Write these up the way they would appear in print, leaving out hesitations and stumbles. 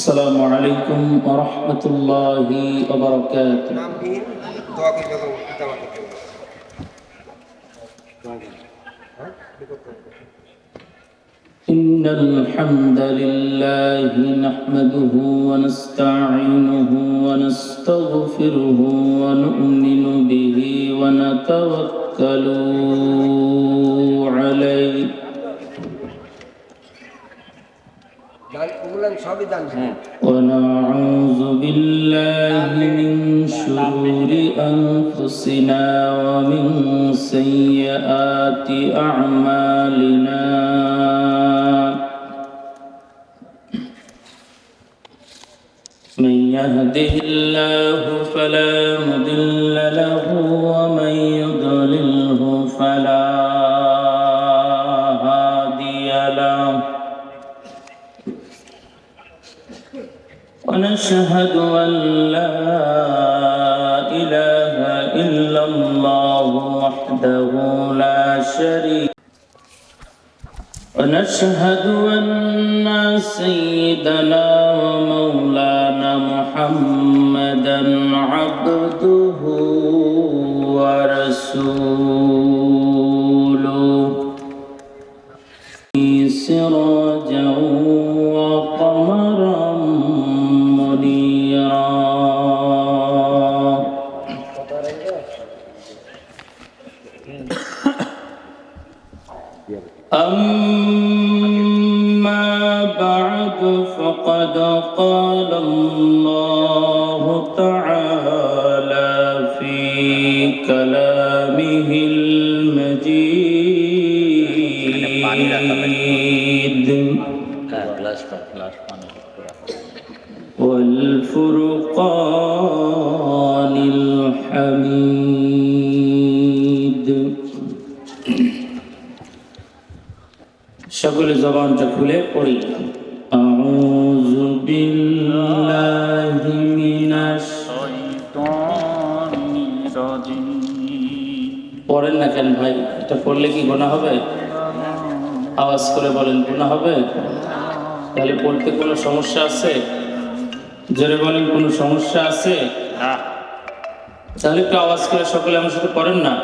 السلام عليكم ورحمة الله وبركاته. إن الحمد لله نحمده ونستعينه ونستغفره ونؤمن به ونتوكل عليه ونعوذ بالله من شرور أنفسنا ومن سيئات أعمالنا من يهده الله فلا مضل له ومن يضلله فلا هادي له ونشهد أن لا إله إلا الله وحده لا شريك ونشهد أن سيدنا ومولانا محمدا عبده ورسوله سراجا وقمرا منيرا أما بعد فقد قال الله تعالى في كلامه المجيد والفرقان الحميد সকলে জবানটা খুলে পড়ি আউযু বিল্লাহি মিনাশ শাইতানির রাজিম। পড়েন না কেন ভাই? এটা পড়লে কি গুনাহ হবে? আওয়াজ করে বলেন, গুনাহ হবে? তাহলে পড়তে কোনো সমস্যা আছে? জোরে বলেন, কোনো সমস্যা আছে? তাহলে একটু আওয়াজ করে সকলে আমার সাথে পড়েন না।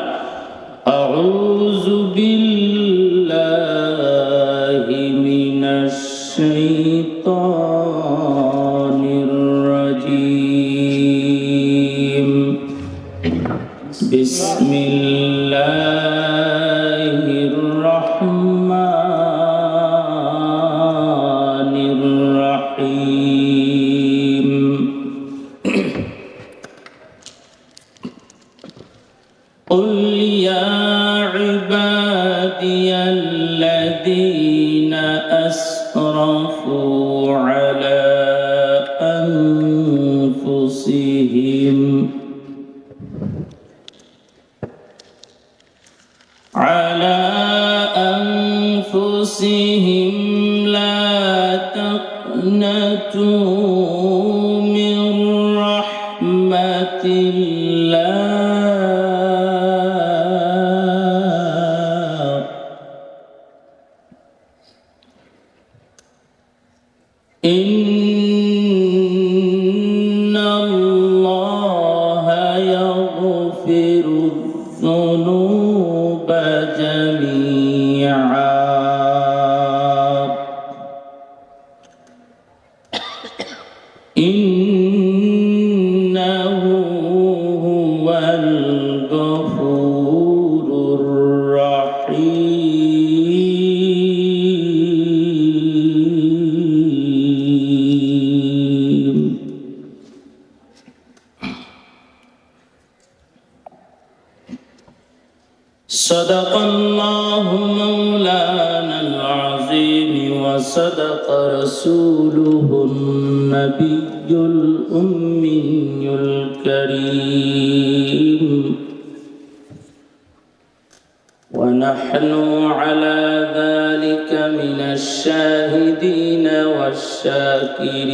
আউযু বিল্লাহি মিনাশ শাইতানির রাজিম। বিসমিল্লাহির রহমানির রহিম। قل يا عبادي الذين أسرفوا على أنفسهم لا تقنطوا من رحمة الله إن الله يغفر الذنوب جميعا إنه هو الغفور الرحيم. صدق الله مولانا العظيم وصدق رسوله النبي الأمي الكريم ونحن على ذلك من الشاهدين والشاكرين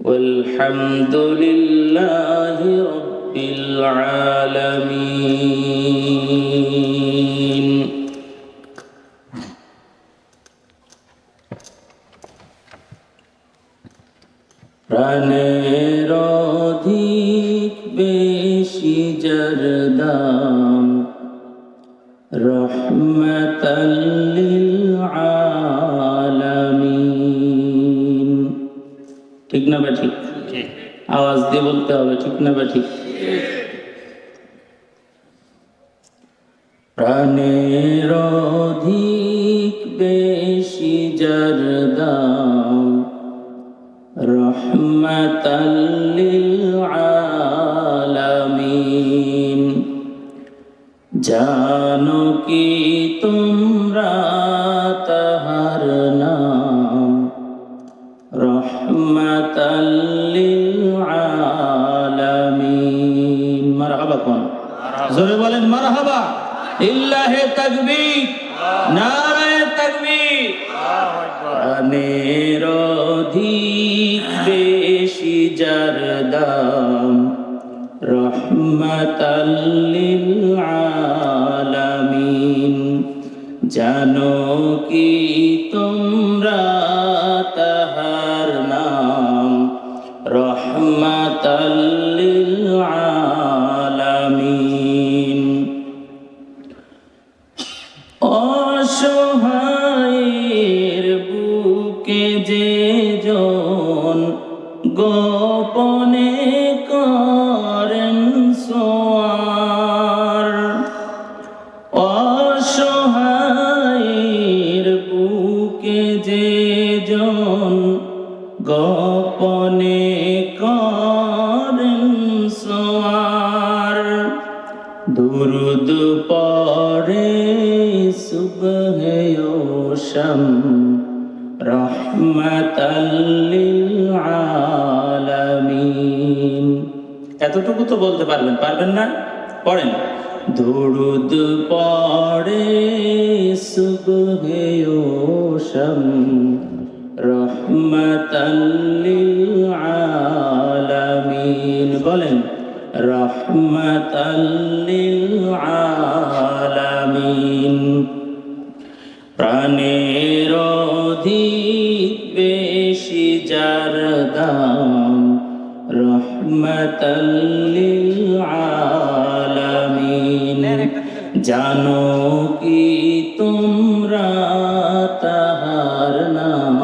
والحمد لله رب العالمين. প্রাণের অধিক বেশি যার দাম রহমাতাল লিল আলামিন। ঠিক না ঠিক? আওয়াজ দিয়ে বলতে হবে, ঠিক না ঠিক? প্রাণের অধিক বেশি যার দাম রহমাতাল লিল আলামিন। জানো কি তোমরা তাহার নাম রহমাতাল লিল আলামিন। মারহাবা কোন? জোরে বলেন মারহাবা। লিল্লাহি তাকবীর, নারায়ে তাকবীর। প্রাণের অধিক বেশি যার দাম রহমাতাল লিল আলামিন। জানো কি তোমরা তাহার নাম রহমাতাল লিল আলামিন। অসহায়ের বুকে যে জন গোপনে করেন সোয়ার, অসহায়ের বুকে যে জন গোপনে করেন সোয়ার। দুরুদ পড়ে সুবহে ও শাম রহমাতাল লিল আলামিন। এতটুকু তো বলতে পারবেন, পারবেন না? পড়েন। দুরুদ পড়ে সুবহে ও শাম রহমাতাল লিল আলামিন। বলেন রহমাতাল লিল আলামিন। প্রাণের অধিক বেশি যার দাম রহমাতাল লিল আলামিন। জানো কি তোমরা তাহার নাম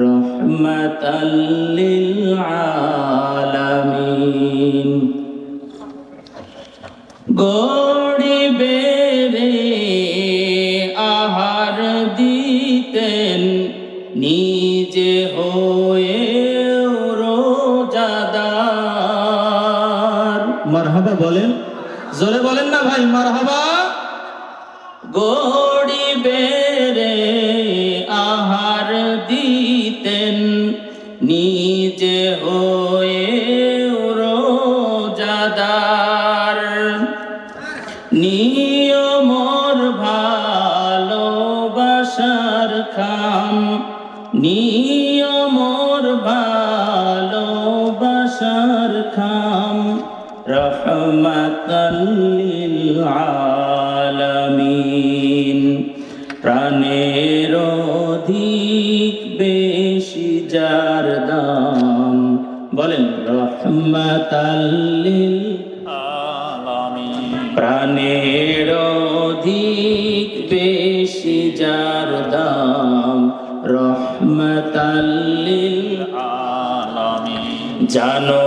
রহমাতাল লিল আলামিন। গরিবেরে আহার দিতেন নিজে হয়ে রোজাদার। মারহাবা বলেন, জোরে বলেন না ভাই, মারহাবা। গরিবেরে আহার দিতেন নিজে হয়ে রোজাদার। নিয়মর ভালোবাসার খাম, নিয়মর ভালোবাসার খাম রহমাতাল লিল আলামিন। প্রাণের অধিক বেশি যার দাম বলেন রহমাতাল লিল আলামিন। প্রাণের অধিক বেশি যার দাম রহমাতাল লিল আলামিন। জানো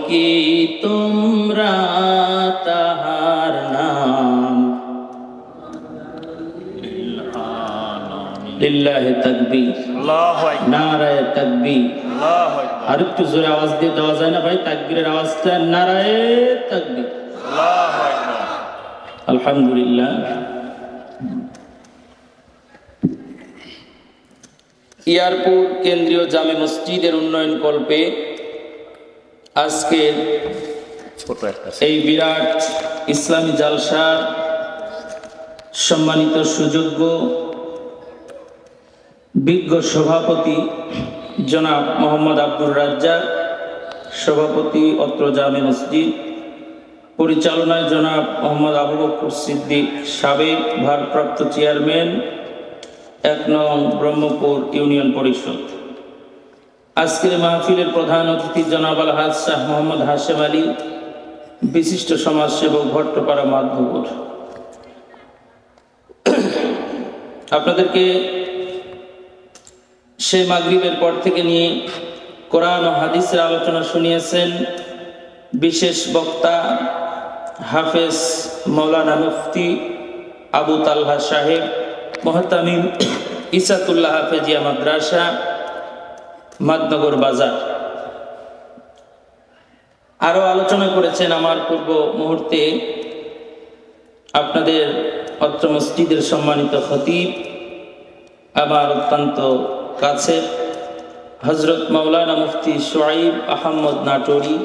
কি তোমরা তাহার নাম লিল্লাহি তাকবীর, আল্লাহু আকবার, নারায়ে তাকবীর, আল্লাহু আকবার। আর একটু জোরে আওয়াজ দিয়ে দেওয়া যায় না ভাই? তাকবীরের আওয়াজটা নারায়ে তাকবীর, আল্লাহু আকবার। আলহামদুলিল্লাহ। এয়ারপোর্ট কেন্দ্রীয় জামে মসজিদের উন্নয়ন কল্পে আজকের এই বিরাট ইসলামী জালসার সম্মানিত সুযোগ্য বিজ্ঞ সভাপতি জনাব মোহাম্মদ আব্দুর রাজ্জাক, সভাপতি অত্র জামে মসজিদ, পরিচালনায় জনাব মোহাম্মদ আবু বকর সিদ্দিক, সাবেক ভারপ্রাপ্ত চেয়ারম্যান ১ নং ব্রহ্মপুর ইউনিয়ন পরিষদ। আজকের মাহফিলের প্রধান অতিথি জনাব আলহাজ শাহ মোহাম্মদ হাশেম আলী, বিশিষ্ট সমাজসেবক, ভট্টপাড়া মাধবপুর। আপনাদেরকে সে মাগরিবের পর থেকে নিয়ে কোরআন ও হাদিসের আলোচনা শুনিয়েছেন বিশেষ বক্তা হাফেজ মৌলানা মুফতি আবু তালহা সাহেব, মুহতামিম ইসাতুল্লাহ হাফেজিয়া মাদ্রাসা, মাদনগর বাজার। আরো আলোচনা করেছেন আমার পূর্ব মুহূর্তে আপনাদের অত্র মসজিদের সম্মানিত খতিব, আমার অত্যন্ত কাছে হযরত মাওলানা মুফতি শুআইব আহমদ নাটোরি,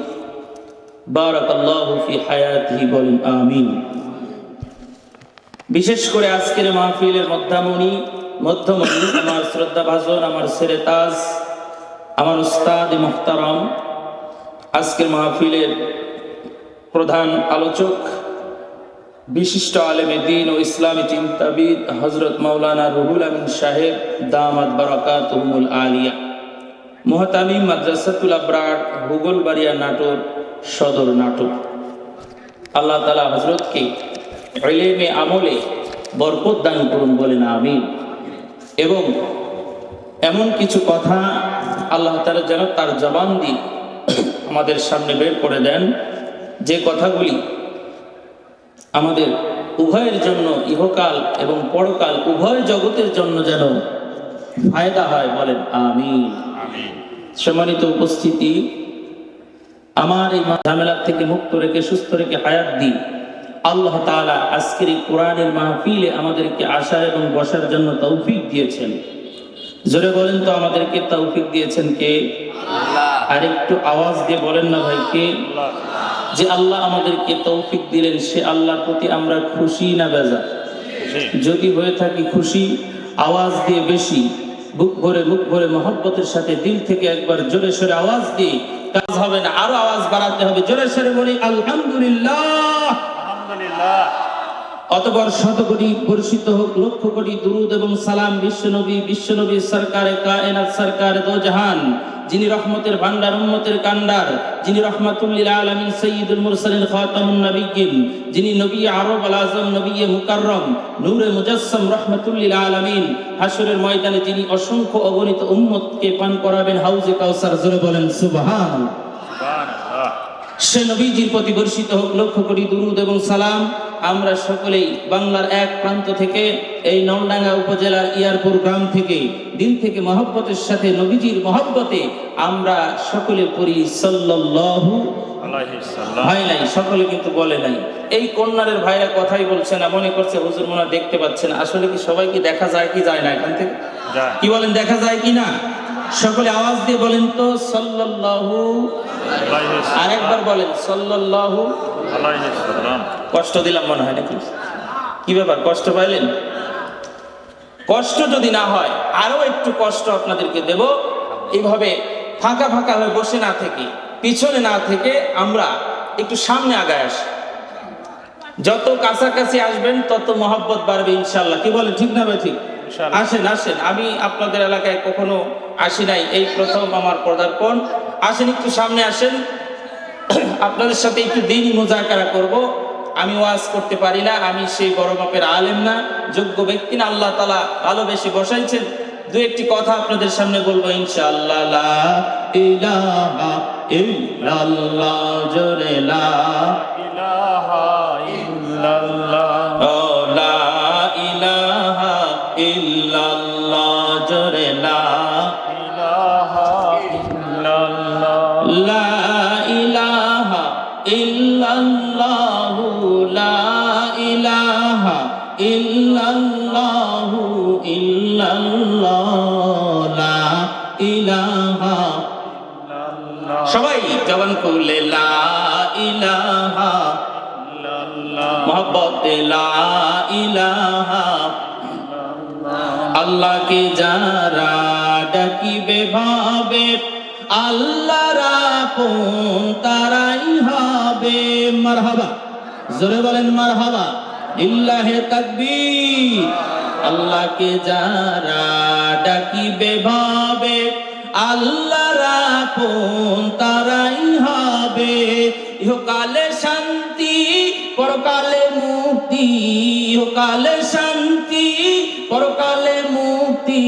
বারাকাল্লাহু ফি হায়াতিহি, বলেন আমিন। বিশেষ করে আজকের মাহফিলের মধ্যমণি আমার শ্রদ্ধাভাজন, আমার সেরে তাজ, আমার উস্তাদ মুহতারাম, আজকের মাহফিলের প্রধান আলোচক, বিশিষ্ট আলেমে দ্বীন ও ইসলামী চিন্তাবিদ হযরত মাওলানা রুহুল আমিন সাহেব, দামাত বারাকাতুহুমুল আলিয়া, মুহতামিম মাদ্রাসাতুল আবরার, হুগলবাড়িয়া, নাটোর সদর, নাটোর। আল্লাহ তাআলা হযরতকে ইলমে আমলে বরকত দান করুন, বলেন আমিন। এবং এমন কিছু কথা আল্লাহ তাআলা যেন তার জবান দিয়ে আমাদের সামনে বের করে দেন, যে কথাগুলি আমাদের উভয়ের জন্য, ইহকাল এবং পরকাল উভয় জগতের জন্য যেন ফায়দা হয়, বলেন আমিন। সম্মানিত উপস্থিতি, আমার এই ঝামেলা থেকে মুক্ত রেখে, সুস্থ রেখে, হায়াত দিন আল্লাহ তাআলা আজকের এই কোরআনের মাহফিলে আমাদেরকে আসার এবং বসার জন্য তৌফিক দিয়েছেন। জোরে বলেন তো, আমাদেরকে তৌফিক দিয়েছেন কে? আর একটু আওয়াজ দিয়ে বলেন না ভাই, কে? যে আল্লাহ আমাদেরকে তৌফিক দিলেন, সে আল্লাহর প্রতি আমরা খুশি না বেজার? যদি হয়ে থাকি খুশি, আওয়াজ দিয়ে বেশি বুক ভরে মহব্বতের সাথে দিল থেকে একবার জোরে সোরে আওয়াজ দিয়ে, কাজ হবে না, আরো আওয়াজ বাড়াতে হবে, জোরে সোরে বলি আলহামদুলিল্লাহ। অতঃপর শত কোটি বর্ষিত হোক লক্ষ কোটি দুরুদ এবং সালাম বিশ্বনবী সরকারে কায়নাত, সরকারে দো জাহান, যিনি রহমতের ভান্ডার, উম্মতের কান্ডার, যিনি রহমাতুল লিল আলামিন, সাইয়্যিদুল মুরসালিন, খাতামুন নবিয়্যিন, যিনি নবী আরব আল আযম, নবী মুকাররম, নূরে মুজাসসাম, রহমাতুল লিল আলামিন, হাসরের ময়দানে যিনি অসংখ্য অগণিত উম্মতকে পান করাবেন হাউজে কাউসার। জোরে বলেন সুবহানাল্লাহ। সে নবীজির প্রতি বর্ষিত হোক লক্ষ কোটি দুরুদ এবং সালাম। আমরা সকলেই বাংলার এক প্রান্ত থেকে, এই নলডাঙ্গা উপজেলার ইয়ারপুর গ্রাম থেকে, দিল থেকে মহব্বতের সাথে নবীজির মহব্বতে আমরা সকলে পড়ি সাল্লাল্লাহু আলাইহি সাল্লাম। হয় নাই, সকলে কিন্তু বলে নাই। এই কন্যারের ভাইরা কথাই বলছে না, মনে করছে হুজুর মনে দেখতে পাচ্ছেন। আসলে কি সবাইকে দেখা যায় কি যায় না? এখান থেকে কি বলেন, দেখা যায় কি না? সকলে আওয়াজ দিয়ে বলেন তো সাল্লাল্লাহু আলাইহি সাল্লাম। আরেকবার বলেন সাল্লাল্লাহু আলাইহি সাল্লাম। কষ্ট দিলাম মনে হয় নাকি? কি ব্যাপার, কষ্ট পাইলেন? কষ্ট যদি না হয়, আরো একটু কষ্ট আপনাদেরকে দেব। এইভাবে ফাঁকা হয়ে বসে না থেকে, পিছনে না থেকে আমরা একটু সামনে আগায় আসি। যত কাছাকাছি আসবেন তত মহব্বত বাড়বে ইনশাআল্লাহ। কি বলে, ঠিক না ভাই? ঠিক। আসেন। আমি আপনাদের এলাকায় কখনো আসি নাই, এই প্রথম আমার পদার্পণ। আসেন, একটু সামনে আসেন, আপনাদের সাথে একটু দ্বীনি মুযাকারা করব। আমি ওয়াজ করতে পারি না, আমি সেই বড় মাপের আলেম না, যোগ্য ব্যক্তি না। আল্লাহ তাআলা ভালোবেসে বসাইছেন। দু একটি কথা আপনাদের সামনে বলবো ইনশাআল্লাহ। লা ইলাহা ইল্লাল্লাহ, জোরে লা ইলাহা ইল্লাল্লাহ, ও লা ইলাহা ইল্লাল্লাহ, জোরে লা ইলাহা ইল্লাল্লাহ, লা ইলাহা ইল্লাল্লাহ, লা ইলাহা ইল্লাল্লাহ, লা ইলাহা। সবাই জবান খুলে লা ইলাহা ইল্লাল্লাহ, মহব্বতে লা ইলাহা। আল্লাহকে যারা ডাকিবে ভাবে, আল্লাহর আপন তারাই হবে। মারহাবা, জোরে বলেন মারহাবা। লিল্লাহি তাকবীর। আল্লাহকে যারা ডাকিবে ভাবে, আল্লাহর আপন তারাই হবে। ইহকালে শান্তি পরকালে মুক্তি, ইহকালে শান্তি পরকালে মুক্তি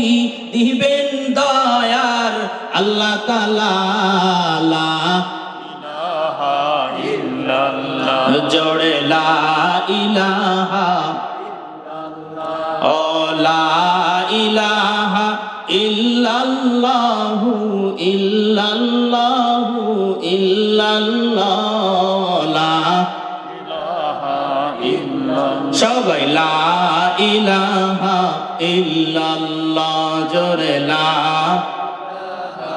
দিবেন দয়ার আল্লাহ তাআলা। লা ইলাহা ইল্লাল্লাহ, জোরে লা ইলাহা ইল্লাল্লাহ, ও লা ইলাহা ইল্লাল্লাহু ইল্লাল্লাহু ইল্লাল্লাহ, লা ইলাহা ইল্লাল্লাহ, সবাই লা ইলাহা ইল্লাল্লাহ, জোরে লা ইলাহা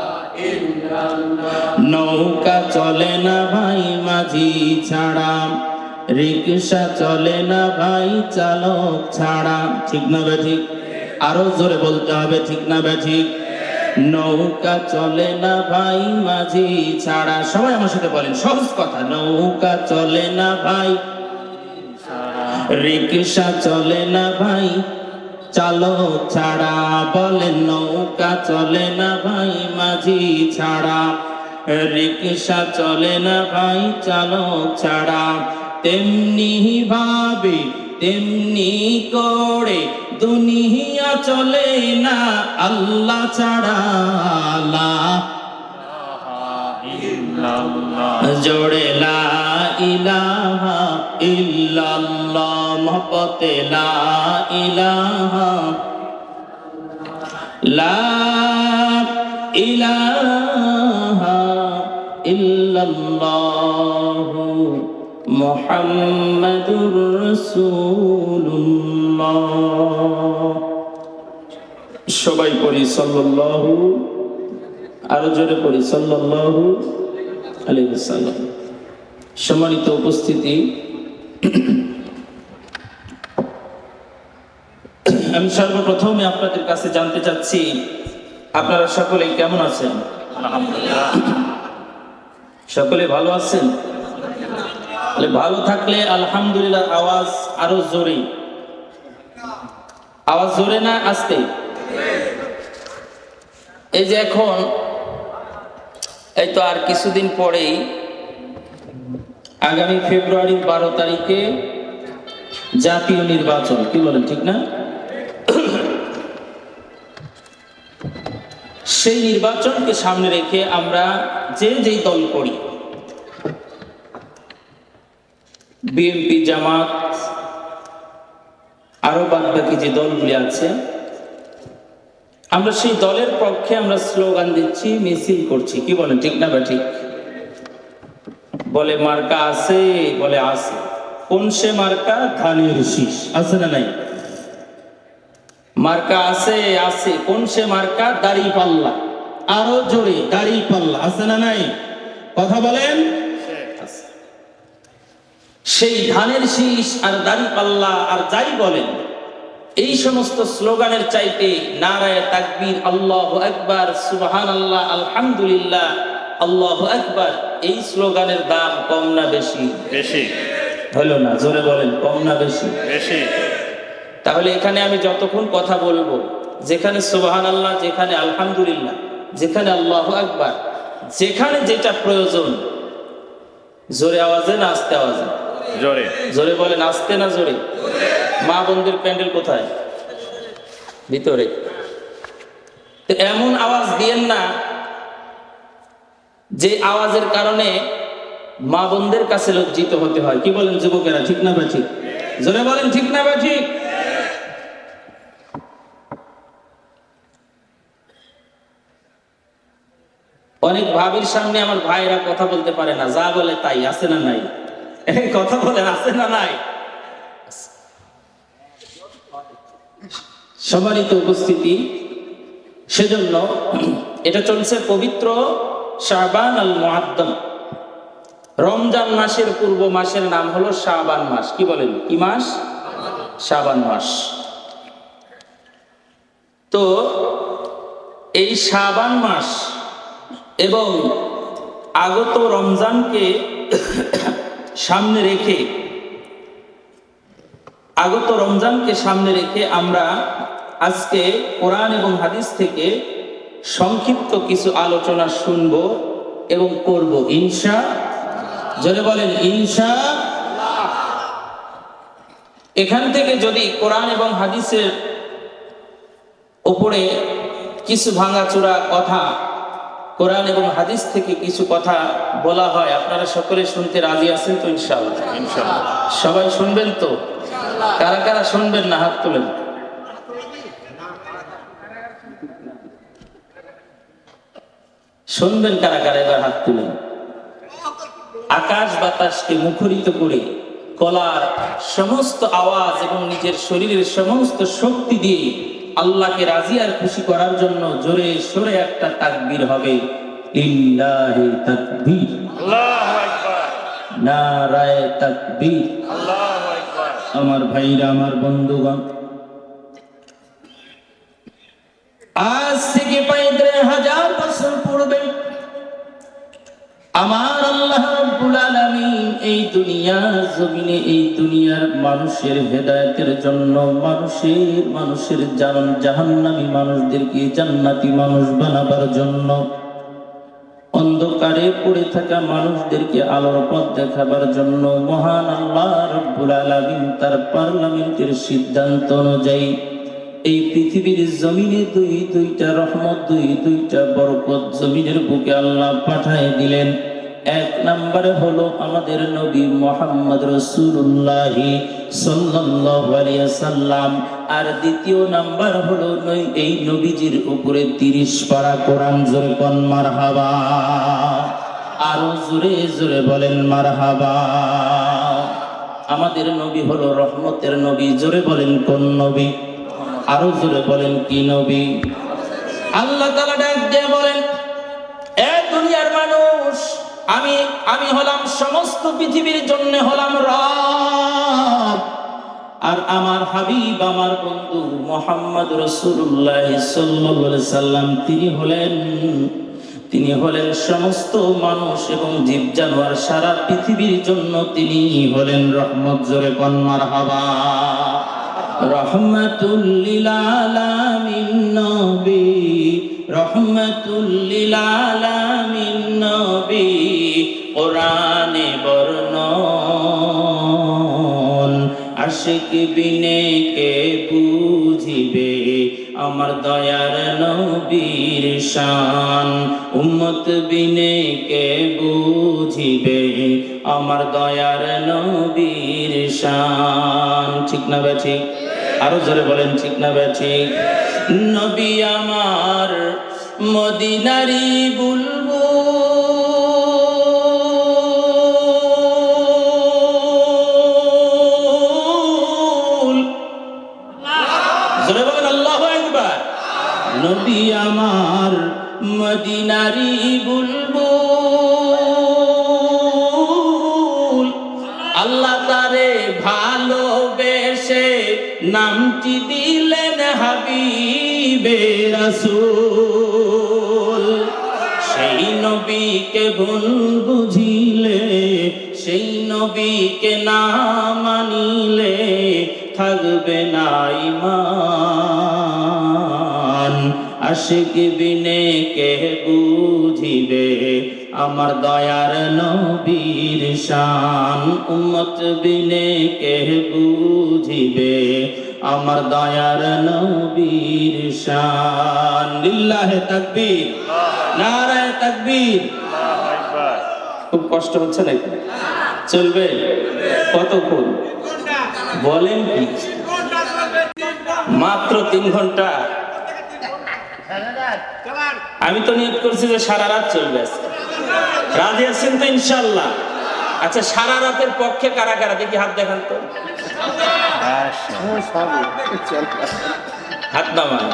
ইল্লাল্লাহ। নৌকা চলে না ভাই মাঝি ছাড়া, রিকশা চলে না ভাই চালক ছাড়া, ঠিক না ঠিক? আরো জোরে বলতে হবে, ঠিক না ঠিক? নৌকা চলে না ভাই মাঝি ছাড়া, সবাই আমার সাথে বলেন সহজ কথা। নৌকা চলে না ভাই, রিকশা চলে না ভাই চালক ছাড়া, বলেন নৌকা চলে না ভাই মাঝি ছাড়া, রিকশা চলে না ভাই চালক ছাড়া। তেমনি ভাবে তেমনি করে দুনিয়া চলে না আল্লাহ ছাড়া, লা ইলাহা ইল্লাল্লাহ, জোরে লা ইলাহা ইল্লাল্লাহ, মহব্বতে লা ইলাহা লা ইলাহা ইল্লাল্লাহ মুহাম্মাদুর রাসূলুল্লাহ। সবাই পড়ি সাল্লাল্লাহু, আরো জোরে পড়ি সাল্লাল্লাহু আলাইহি ওয়াসাল্লাম। সম্মানিত উপস্থিতি, আমি সর্বপ্রথমে আপনাদের কাছে জানতে চাচ্ছি আপনারা সকলে কেমন আছেন? আলহামদুলিল্লাহ। সকলে ভালো আছেন? ভালো থাকলে আলহামদুলিল্লাহ আওয়াজ আরো জোরে। আওয়াজ জোরে না আস্তে? এই যে এখন এই তো আর কিছুদিন পরেই আগামী ফেব্রুয়ারির 12 তারিখে জাতীয় নির্বাচন, কি বলেন ঠিক না? সেই নির্বাচনকে সামনে রেখে আমরা যেই দল করি, বিএনপি, জামাত, আরো বাদ বাকি যে দলগুলি আছে, আমরা সেই দলের পক্ষে আমরা স্লোগান দিচ্ছি, মিছিল করছি, কি বলেন ঠিক না বা ঠিক? বলে মার্কা আছে, বলে আছে। কোন সে মার্কা? ধানের শীষ, আছে না নাই? মার্কা আছে, আছে। কোন সে মার্কা? দাড়িপাল্লা। আরো জোরে, দাড়িপাল্লা, আছে না নাই? কথা বলেন। সেই ধানের শীষ আর দাড়িপাল্লা আর যাই বলেন, এই সমস্ত স্লোগানের চাইতে নারায়ে তাকবীর, আল্লাহু আকবার, সুবহানাল্লাহ, আলহামদুলিল্লাহ, আল্লাহু আকবার, এই স্লোগানের দাম কম না বেশি? বেশি। হলো না? জোরে বলেন, কম না বেশি? বেশি। তাহলে এখানে আমি যতক্ষণ কথা বলবো, যেখানে সুবহানাল্লাহ, যেখানে আলহামদুলিল্লাহ, যেখানে আল্লাহু আকবার, যেখানে যেটা প্রয়োজন, জোরে আওয়াজে না আস্তে আওয়াজে? জোরে। জোরে বলেন, আস্তে না জোরে? মা বোনদের প্যান্ডেল কোথায়? ভিতরে। তো এমন আওয়াজ দিয়েন না যে আওয়াজের কারণে মা বোনদের কাছে লজ্জিত হতে হয়, কি বলেন যুবকেরা, ঠিক না বা ঠিক? জোরে বলেন, ঠিক না বা ঠিক? অনেক ভাবির সামনে আমার ভাইরা কথা বলতে পারে না, যা বলে তাই, আছে না নাই? কথা বলেন, আছে না নাই? সম্মানিত উপস্থিতি, সেজন্য এটা চলছে পবিত্র শাবান আল মুআদ্দাম। রমজান মাসের পূর্ব মাসের নাম হলো শাবান মাস। কি বলেন, কি মাস? শাবান মাস। তো এই শাবান মাস এবং আগত রমজানকে সামনে রেখে আমরা আজকে কোরআন এবং হাদিস থেকে সংক্ষিপ্ত কিছু আলোচনা শুনব এবং করব জোরে বলেন এখান থেকে যদি কোরআন এবং হাদিসের উপরে কিছু ভাঙাচোরা কথা, কোরআন এবং হাদিস থেকে কিছু কথা বলা হয়, আপনারা সকলে শুনতে রাজি আছেন তো? ইনশাআল্লাহ সবাই শুনবেন তো? কারা কারা শুনবেন না হাত তোলেন। শুনবেন কারা কারা? এবার হাত তুলেন। আকাশ বাতাসকে মুখরিত করে গলার সমস্ত আওয়াজ এবং নিজের শরীরের সমস্ত শক্তি দিয়ে আল্লাহকে রাজি আর খুশি করার জন্য জোরে সোরে একটা তাকবীর হবে। লিল্লাহি তাকবীর, আল্লাহু আকবার, নারায়ে তাকবীর, আল্লাহু আকবার। আমার ভাইরা, আমার বন্ধুগণ, আজ থেকে ৩৫,০০০ বছর পূর্বে আমার আল্লাহ রাব্বুল আলামিন এই দুনিয়ার জমিনে, এই দুনিয়ার মানুষের হেদায়েতের জন্য, মানুষের জাহান্নামী মানুষদেরকে জান্নাতি মানুষ বানাবার জন্য, অন্ধকারে পড়ে থাকা মানুষদেরকে আলোর পথ দেখাবার জন্য মহান আল্লাহ রাব্বুল আলামিন তার পার্লামেন্টের সিদ্ধান্ত অনুযায়ী এই পৃথিবীর জমিনে দুইটা রহমত, দুইটা বরকত জমিনের বুকে আল্লাহ পাঠিয়ে দিলেন। এক নম্বরে হলো আমাদের নবী মুহাম্মদ রাসূলুল্লাহ সাল্লাল্লাহু আলাইহি ওয়াসাল্লাম, আর দ্বিতীয় নাম্বার হলো এই নবীজির উপরে ৩০ পারা কোরআন। জোরে কোন মারহাবা, আরো জোরে জোরে বলেন মারহাবা। আমাদের নবী হলো রহমতের নবী। জোরে বলেন কোন নবী? আরো জোরে বলেন কি নবী? আল্লাহ তাআলা ডাক দিয়ে বলেন, এ দুনিয়ার মানুষ, আমি হলাম সমস্ত পৃথিবীর জন্য হলাম রব, আর আমার হাবিব, আমার বন্ধু মুহাম্মদ রাসূলুল্লাহ সাল্লাল্লাহু আলাইহি সাল্লাম তিনি হলেন সমস্ত মানুষ এবং জীব জানোয়ার সারা পৃথিবীর জন্য তিনি হলেন রহমত। জোরে কোন মারহাবা। রহমাতুল লিল আলামিন নবী, রহমাতুল লিল আলামিন নবী, কোরআনে বর্ণন, আশিক বিনে কে বুঝিবে আমার দয়ার নবীর শান, উম্মত বিনে কে বুঝিবে আমার দয়ার নবীর শান। ঠিক না বে ঠিক? আরো জোরে বলেন ঠিক না বে ঠিক? নবী আমার মদিনারি বুলবুল। জোরে বলেন আল্লাহু আকবার। নবী আমার মদিনারি বুলবুল, আল্লাহ তারে ভালোবেসে নামটি দিলেন হাবিবে রাসূল। সেই নবীকে ভুল বুঝিলে, সেই নবীকে না মানিলে থাকবে না ঈমান। আশিক বিনে কে বুঝিবে আমার দয়ার নবীর শান, উম্মত বিনে কে বুঝিবে আমার দয়ার নবীর শান। লিল্লাহি তাকবীর, নারায়ে তাকবীর। খুব কষ্ট হচ্ছে নাকি? চলবে কতক্ষণ বলেন কি? মাত্র ৩ ঘন্টা। আমি তো নিয়ত করছি যে সারা রাত চলবে। রাজি আছেন তো ইনশাআল্লাহ? আচ্ছা, সারা রাতের পক্ষে কারা কারা দেখি হাত দেখান তো। হাত নামান।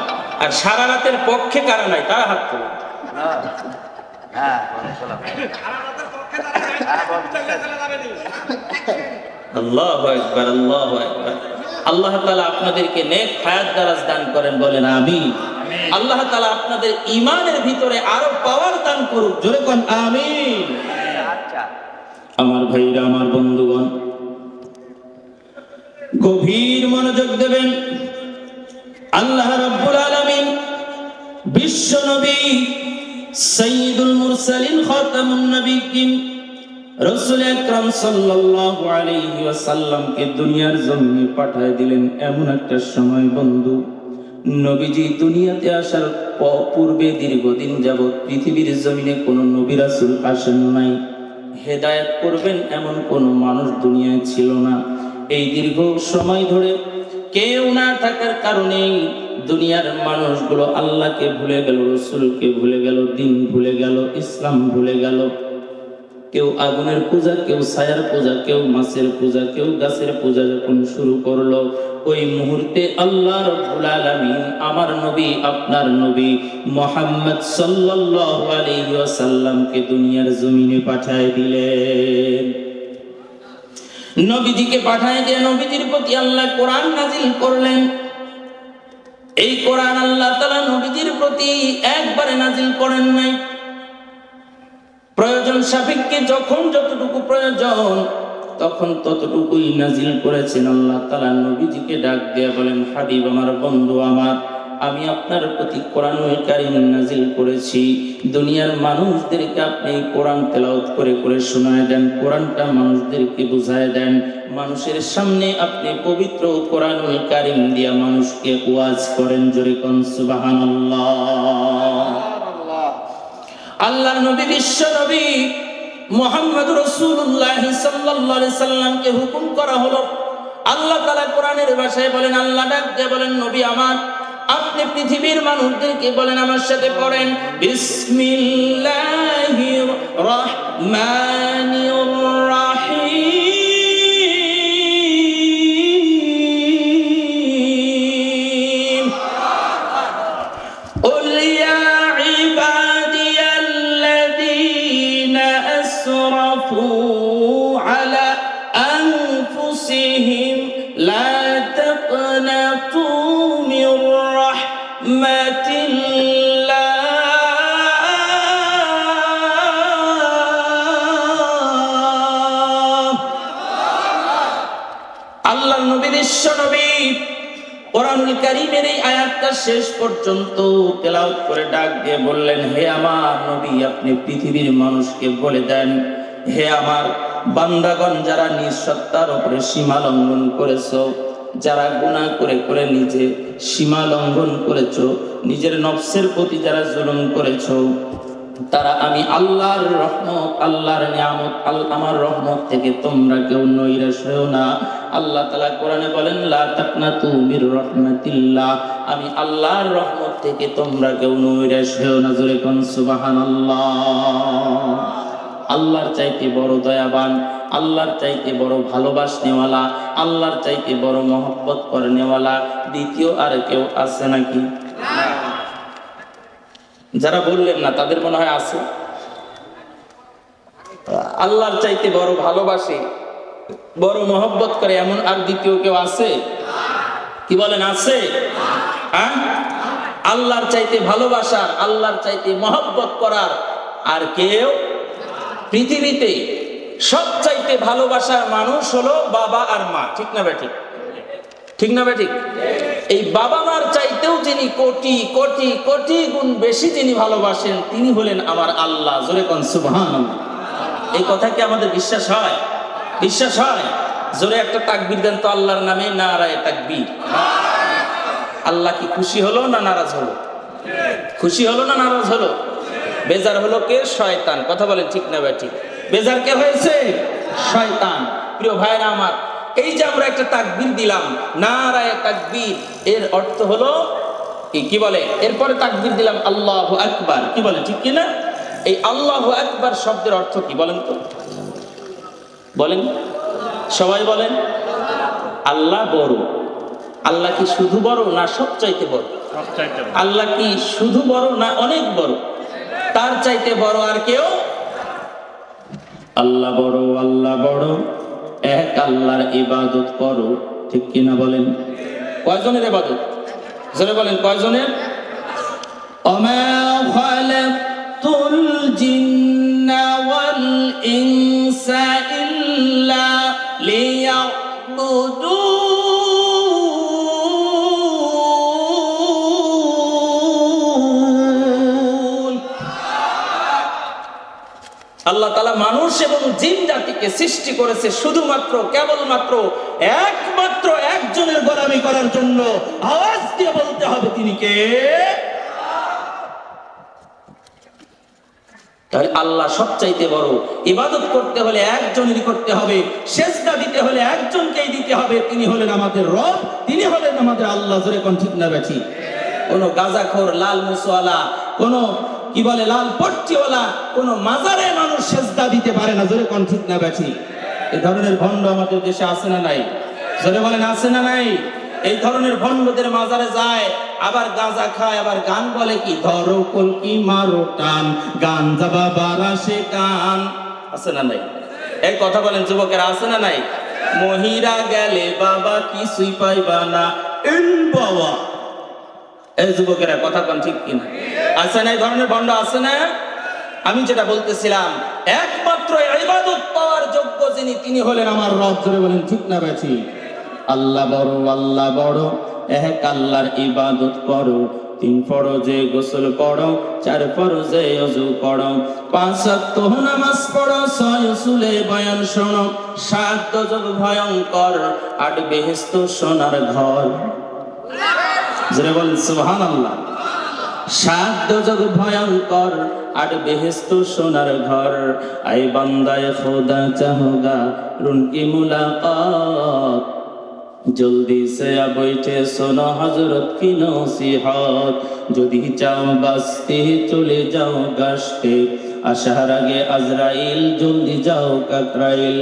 আর সারা রাতের পক্ষে কারা নাই তারা হাত তোলে। আল্লাহু আকবার, আল্লাহু আকবার। আল্লাহ তাআলা আপনাদেরকে নেক হায়াত দারাজ দান করেন, বলেন আমিন। আল্লাহ তাআলা আপনাদের ঈমানের ভিতরে আরো পাওয়ার দান করুক। জোরে কোন আমিন। আমার ভাইরা, আমার বন্ধুগণ, গভীর মনোযোগ দেবেন। আল্লাহ রাব্বুল আলামিন বিশ্ব নবী সাইয়্যিদুল মুরসালিন খাতামুন নবিয়্যিন রাসূল আকরাম সাল্লাল্লাহু আলাইহি ওয়াসাল্লামকে দুনিয়ার জমিনে পাঠিয়ে দিলেন এমন একটা সময় বন্ধু, নবীজি দুনিয়াতে আসার পূর্বে দীর্ঘদিন যাবৎ পৃথিবীর জমিনে কোনো নবী রাসূল আসেন নাই। হেদায়েত করবেন এমন কোনো মানুষ দুনিয়ায় ছিল না। এই দীর্ঘ সময় ধরে কেউ না থাকার কারণে দুনিয়ার মানুষগুলো আল্লাহকে ভুলে গেল, রাসূলকে ভুলে গেল, দিন ভুলে গেল, ইসলাম ভুলে গেল। কেউ আগুনের পূজা, কেউ ছায়ার পূজা, কেউ মাছের পূজা, কেউ গাছের পূজা যখন শুরু করলো, ওই মুহূর্তে আল্লাহ রাব্বুল আলামিন আমার নবী, আপনার নবী মুহাম্মদ সাল্লাল্লাহু আলাইহি ওয়াসাল্লামকে দুনিয়ার জমিনে পাঠিয়ে দিলেন। নবীজিকে পাঠিয়ে দিয়ে নবীজির প্রতি আল্লাহ কোরআন নাজিল করলেন। এই কোরআন আল্লাহ তাআলা নবীজির প্রতি একবারে নাজিল করেন নাই, প্রয়োজন সাপেক্ষে যখন যতটুকু প্রয়োজন তখন ততটুকুই নাজিল করেছেন। আল্লাহ তাআলা নবীজিকে ডাক দিয়ে বলেন, হাবিব আমার, বন্ধু আমার, আমি আপনার প্রতি কোরআনুল কারীম নাজিল করেছি। দুনিয়ার মানুষদেরকে আপনি কোরআন তেলাওয়াত করে করে শোনায় দেন, কোরআনটা মানুষদেরকে বুঝায় দেন। মানুষের সামনে আপনি পবিত্র কোরআনুল কারীম দিয়া মানুষকে ওয়াজ করেন। জোরে কোন সুবহানাল্লাহ। আল্লাহর নবী, বিশ্ব নবী মুহাম্মদ রাসূলুল্লাহ সাল্লাল্লাহু আলাইহি সাল্লামকে হুকুম করা হলো। আল্লাহ তাআলা কোরআনের ভাষায় বলেন, আল্লাহ ডাক দিয়ে বলেন, নবী আমার, আপনি পৃথিবীর মানুষদেরকে বলেন, আমার সাথে পড়েন, বিসমিল্লাহির রহমানির রহিম। قل يا عبادي الذين أسرفوا على أنفسهم لا تقنطوا من رحمة الله আল্লাহ নবী, বিশ্ব নবী কোরআনুল কারীমের এই আয়াতটা শেষ পর্যন্ত তেলাওয়াত করে ডাক দিয়ে বললেন, হে আমার নবী, আপনি পৃথিবীর মানুষকে বলে দেন, হে আমার বান্দাগণ, যারা নিজ সত্তার উপরে সীমা লঙ্ঘন করেছো, যারা গুনাহ করে করে নিজে সীমা লঙ্ঘন করেছো, নিজের নফসের প্রতি যারা জুলুম করেছো, তারা আমি আল্লাহর রহমত, আল্লাহর নিয়ামত, আমার রহমত থেকে তোমরা কেউ নৈরাশ হও না। আল্লাহ তাআলা কোরআনে বলেন, লা তাকনাতু মির রাহমাতিল্লাহ, আমি আল্লাহর রহমত থেকে তোমরা কেউ নৈরাশ হও না। জোরে কোন সুবহানাল্লাহ। আল্লাহর চাইতে বড় দয়াবান, আল্লাহর চাইতে বড় ভালোবাসনেওয়ালা, আল্লাহর চাইতে বড় মহব্বত করনেওয়ালা দ্বিতীয় আর কেউ আছে নাকি? যারা বললেন না তাদের মনে হয় আছে। আল্লাহর চাইতে বড় ভালোবাসে, বড় মহব্বত করে এমন আর দ্বিতীয় কেউ আছে? কি বলেন, আছে? হ্যাঁ, আল্লাহর চাইতে ভালোবাসার, আল্লাহর চাইতে মহব্বত করার আর কেউ পৃথিবীতে সবচাইতে ভালোবাসার মানুষ হলো বাবা আর মা। ঠিক না বেঠিক? ঠিক না বেঠিক? এই বাবা মার চাইতেও যিনি কোটি কোটি কোটি গুণ বেশি যিনি ভালোবাসেন, তিনি হলেন আমার আল্লাহ। জোরে কোন সুবহানাল্লাহ। এই কথা কি আমাদের বিশ্বাস হয়? বিশ্বাস হয়? জোরে একটা তাকবীর দেন তো আল্লাহর নামে, নারায়ে তাকবীর। আল্লাহ কি খুশি হলো না নারাজ হলো? খুশি হলো না নারাজ হলো? বেজার হলো কে? শয়তান। কথা বলেন ঠিক না বেঠিক? বেজার কে হয়েছে? শয়তান। প্রিয় ভাইরা আমার, এই যে আমরা একটা তাকবীর দিলাম, নারায়ে তাকবীর, এর অর্থ হলো কি বলে, এরপরে তাকবীর দিলাম আল্লাহু আকবার। কি বলে, ঠিক কি না? এই আল্লাহু আকবার শব্দের অর্থ কি বলেন তো? বলেন, সবাই বলেন। আল্লাহ বড়। আল্লাহ কি শুধু বড় না সবচাইতে বড়? আল্লাহ কি শুধু বড় না অনেক বড়? তার চাইতে বড় আর কেউ? আল্লাহ বড়, আল্লাহ বড়, এক আল্লাহর ইবাদত করো। ঠিক কিনা বলেন? কয়জনের ইবাদত? জোরে বলেন, কয়জনের? ওমা খালাকতুল জিন্না ওয়াল ইনসা ইল্লা লিয়াবুদুন। আল্লাহ তাআলা মানুষ এবং জিন জাতিকে সৃষ্টি করেছে শুধুমাত্র কেবলমাত্র একমাত্র একজনের গোলামি করার জন্য। আওয়াজ দিয়ে বলতে হবে তিনি কে? তাহলে আল্লাহ সবচাইতে বড়। ইবাদত করতে হলে একজনেরই করতে হবে, সেজদা দিতে হলে একজনকেই দিতে হবে, তিনি হলেন আমাদের রব, তিনি হলেন আমাদের আল্লাহ। জোরে কোন ঠিক না বেঠি? কোন গাজাখোর, লাল মুসওয়ালা, কোন কি বলে লাল পট্টিওয়ালা, কোন মাজারে মানুষ সেজদা দিতে পারে না। জোরে কোন ঠিক না বেঠি? এই ধরনের ভণ্ড আমাদের দেশে আছে না নাই? জোরে বলেন আছে না নাই? এই ধরনের ভণ্ডদের মাজারে যায়, আবার গাঁজা খায়, আবার গান বলে কি ধরো কলকি মারো টান, গান যাবা বারাসে গান। আছে না নাই? এই কথা বলেন যুবকেরা, আছে না নাই? মহিরা গেলে বাবা কিছুই পাইবা না, ইন বাবা। এই যুবকেরা কথা কোন ঠিক কিনা? আছে না এই ধরনের ভণ্ড? আছে না? আমি যেটা বলতেছিলাম, একমাত্র ইবাদত পাওয়ার যোগ্য যিনি, তিনি হলেন আমার রব। জোরে বলেন ঠিক না বেঠি? আল্লাহ বড়, আল্লাহ বড়, এক আল্লাহর ইবাদত করো, 3 ফরজে গোসল করো, 4 ফরজে ওযু করো, 5 ওয়াক্ত নামাজ পড়ো, 6 উসুলে বয়ান শোনো, 7 দোজখ ভয়ঙ্কর, 8 বেহেশত সোনার ঘর। জোরে বলেন সুবহানাল্লাহ। 7 দোজখ ভয়ঙ্কর, 8 বেহেশত সোনার ঘর। আই বান্দায়ে খোদা চাহোগা রুনকি মুলাকাত, জলদি সে বৈঠে শোনো হযরত কি নসিহত। যদি চাও বাঁচতে চলে যাও গাছতে, আসার আগে আজরাইল জলদি যাও কাকরাইল।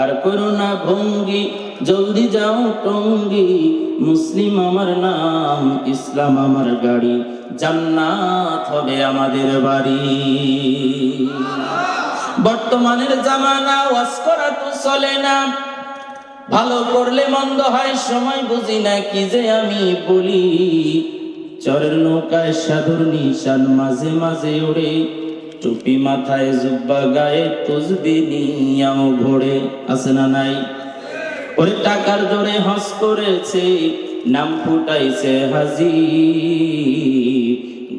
আর করোনা ভঙ্গি জলদি যাও টঙ্গি, মুসলিম আমার নাম, ইসলাম আমার গাড়ি, জান্নাত হবে আমাদের বাড়ি। বর্তমানের জামানা ওয়াজ করা তো চলে না, ভালো করলে মন্দ হয়, সময় বুঝি না কি যে আমি বলি। চরের নৌকায় সাধুর নিশান মাঝে মাঝে ওড়ে, টুপি মাথায় জুব্বা গায়ে তুসবি নিয়াও ঘোড়ে। আছে না নাই? ওরে টাকার জোরে হজ করেছে, নাম ফুটাইছে হাজি,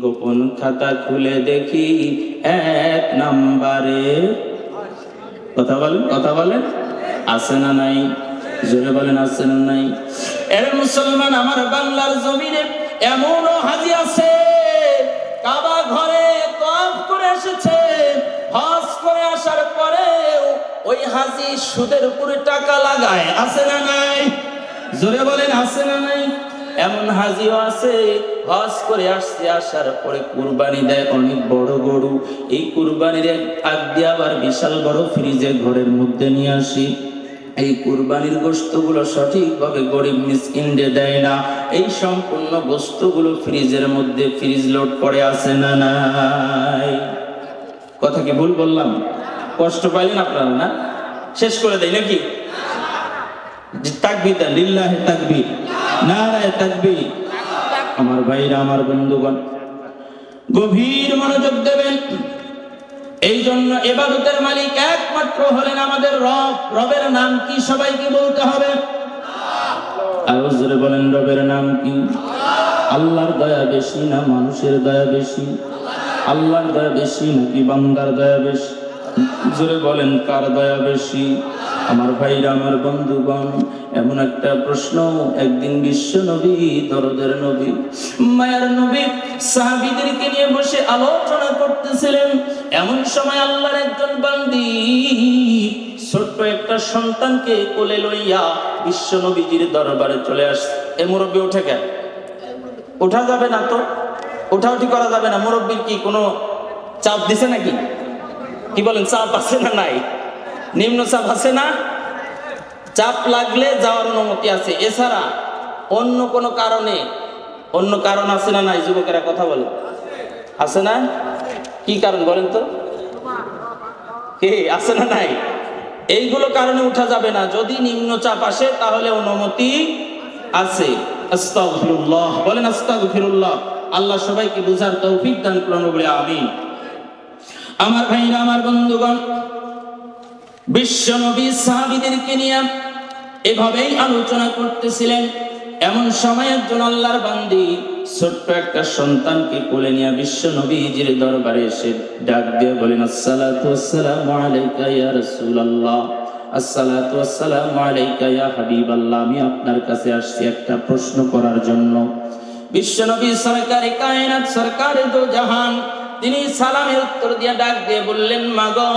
গোপন খাতা খুলে দেখি 1 নম্বরে। কথা বলেন, কথা বলেন, আছে না নাই? জোরে বলেন আছে না নাই? এর মুসলমান, আমার বাংলার জমিনে এমনও হাজি আছে, কাবা ঘরে তওয়াফ করে এসেছে, হজ করে আসার পরে ওই হাজি সুদের উপরে টাকা লাগায়। আছে না নাই? জোরে বলেন আছে না নাই? এমন হাজিও আছে, হজ করে আসছে, আসার পরে কুরবানি দেয় অনেক বড় গরু। এই কুরবানির আগ দিয়ে আবার বিশাল বড় ফ্রিজে ঘরের মধ্যে নিয়ে আসি। এই কুরবানির গোশতগুলো সঠিকভাবে গরিব মিসকিনদের দেয় না, এই সম্পূর্ণ গোশতগুলো ফ্রিজের মধ্যে ফ্রিজ লোড করে। আছে না নাই? কথা কি ভুল বললাম? কষ্ট পাইলেন আপনারা না? শেষ করে দেয় নাকি? তাকবীর দেন, লিল্লাহি তাকবীর, নারায়ে তাকবীর। আমার ভাইরা, আমার বন্ধুগণ, গভীর মনোযোগ দেবেন। এই জন্য ইবাদতের মালিক একমাত্র হলেন আমাদের রব। রবের নাম কি? সবাইকে বলতে হবে। আরো জোরে বলেন, রবের নাম কি? আল্লাহর দয়া বেশি না মানুষের দয়া বেশি? আল্লাহর দয়া বেশি নাকি বান্দার দয়া বেশি? জোরে বলেন, কার দয়া বেশি? আমার ভাইরা, আমার বন্ধুগণ, এমন একটা প্রশ্ন একদিন বিশ্ব নবী, দরদের নবী, মায়ার নবী সাহাবীদেরকে নিয়ে বসে আলোচনা করতেছিলেন। এমন সময় আল্লাহর একজন বান্দি ছোট্ট একটা সন্তানকে কোলে লইয়া বিশ্ব নবীজির দরবারে চলে আসছে। এ মুরব্বী উঠে কেন? ওঠা যাবে না তো, ওঠাউঠি করা যাবে না। মুরব্বীর কি কোনো চাপ দিছে নাকি? কি বলেন, চাপ আছে না নাই? নিম্ন চাপ আছে না? চাপ লাগলে যাওয়ার অনুমতি আছে, এছাড়া অন্য কোনো কারণে, অন্য কারণ আছে না নাই? যুবকেরা কথা বলে, আছে না? কি কারণ বলেন তো? কে আছে না নাই? এইগুলো কারণে উঠা যাবে না। যদি নিম্ন চাপ আসে তাহলে অনুমতি আছে। আস্তাগফিরুল্লাহ বলেন, আস্তাগফিরুল্লাহ। আল্লাহ সবাইকে বুঝার তৌফিক দান করুন, বলে আমিন। আমার ভাইরা, আমার বন্ধুগণ, বিশ্ব নবী সাহাবীদেরকে নিয়ে এভাবেই আলোচনা করতেছিলেন। এমন সময় একজন আল্লাহর বান্দি ছোট্ট একটা সন্তানকে কোলে নিয়ে বিশ্ব নবীজির দরবারে এসে ডাক দিয়ে বলেন, আসসালাতু ওয়াসসালামু আলাইকা ইয়া রাসূলুল্লাহ, আসসালাতু ওয়াসসালামু আলাইকা ইয়া হাবিবাল্লাহ, আমি আপনার কাছে আসছি একটা প্রশ্ন করার জন্য। বিশ্ব নবী সরকারে কায়নাত, সরকারে দো জাহান, তিনি সালামের উত্তর দিয়ে ডাক দিয়ে বললেন, মাগো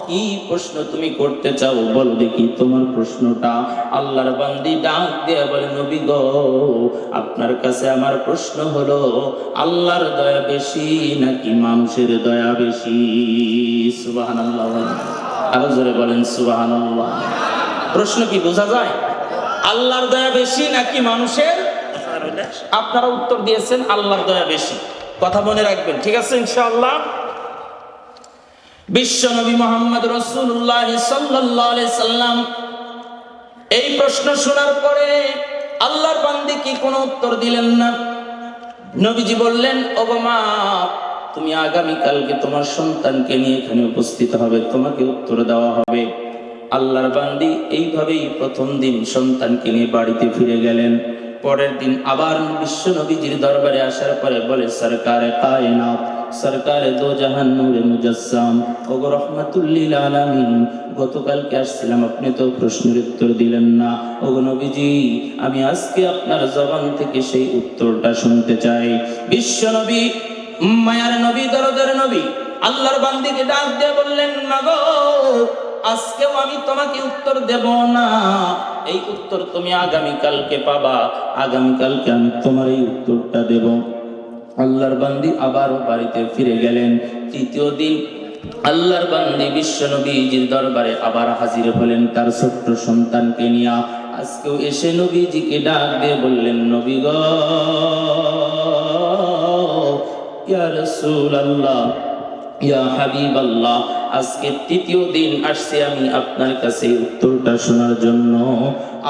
কি প্রশ্ন তুমি করতে চাও, বলো দেখি তোমার প্রশ্নটা। আল্লাহর বান্দি ডাক দিয়ে বলে, নবী গো, আপনার কাছে আমার প্রশ্ন হলো, আল্লাহর দয়া বেশি নাকি মানুষের দয়া বেশি? সুবহানাল্লাহ, আরো জোরে বলেন সুবহানাল্লাহ। প্রশ্ন কি বোঝা যায়? আল্লাহর দয়া বেশি নাকি মানুষের? আপনারা উত্তর দিয়েছেন আল্লাহর দয়া বেশি। কথা মনে রাখবেন, ঠিক আছে ইনশাআল্লাহ। বিশ্ব নবী মুহাম্মদ রাসূলুল্লাহ সাল্লাল্লাহু আলাইহি সাল্লাম এই প্রশ্ন শোনার পরে আল্লাহর বান্দী কি কোনো উত্তর দিলেন না। নবীজি বললেন, ওগো মা, তুমি আগামী কালকে তোমার সন্তানকে নিয়ে এখানে উপস্থিত হবে, তোমাকে উত্তর দেওয়া হবে। আল্লাহর বান্দী এইভাবেই প্রথম দিন সন্তানকে নিয়ে বাড়িতে ফিরে গেলেন। পরের দিন আবার বিশ্ব নবীজির দরবারে আসার পরে বলে, সরকারে কায়নাত, সরকারে দো জাহান, নূরে মুজাসসাম, ওগো রহমাতুল লিল আলামিন, গতকালকে আসছিলাম, আপনি তো প্রশ্নের উত্তর দিলেন না। ওগো নবীজি, আমি আজকে আপনার জবান থেকে সেই উত্তরটা শুনতে চাই। বিশ্ব নবী, মায়ার নবী, দরদের নবী আল্লাহর বান্দীকে ডাক দিয়ে বললেন, মাগো, আজকেও আমি তোমাকে উত্তর দেব না, এই উত্তর তুমি আগামী কালকে পাবা, আগামী কালকে আমি তোমার এই উত্তরটা দেব। আল্লাহর বান্দী আবারও বাড়িতে ফিরে গেলেন। তৃতীয় দিন আল্লাহর বান্দী বিশ্ব নবীজির দরবারে আবার হাজির হলেন তার ছোট্ট সন্তানকে নিয়ে। আজকেও এসে নবীজিকে ডাক দিয়ে বললেন, নবী গো, ইয়া রাসূলুল্লাহ, ইয়া হাবিবাল্লাহ, আজকে তৃতীয় দিন আসছে আমি আপনার কাছে উত্তরটা শোনার জন্য।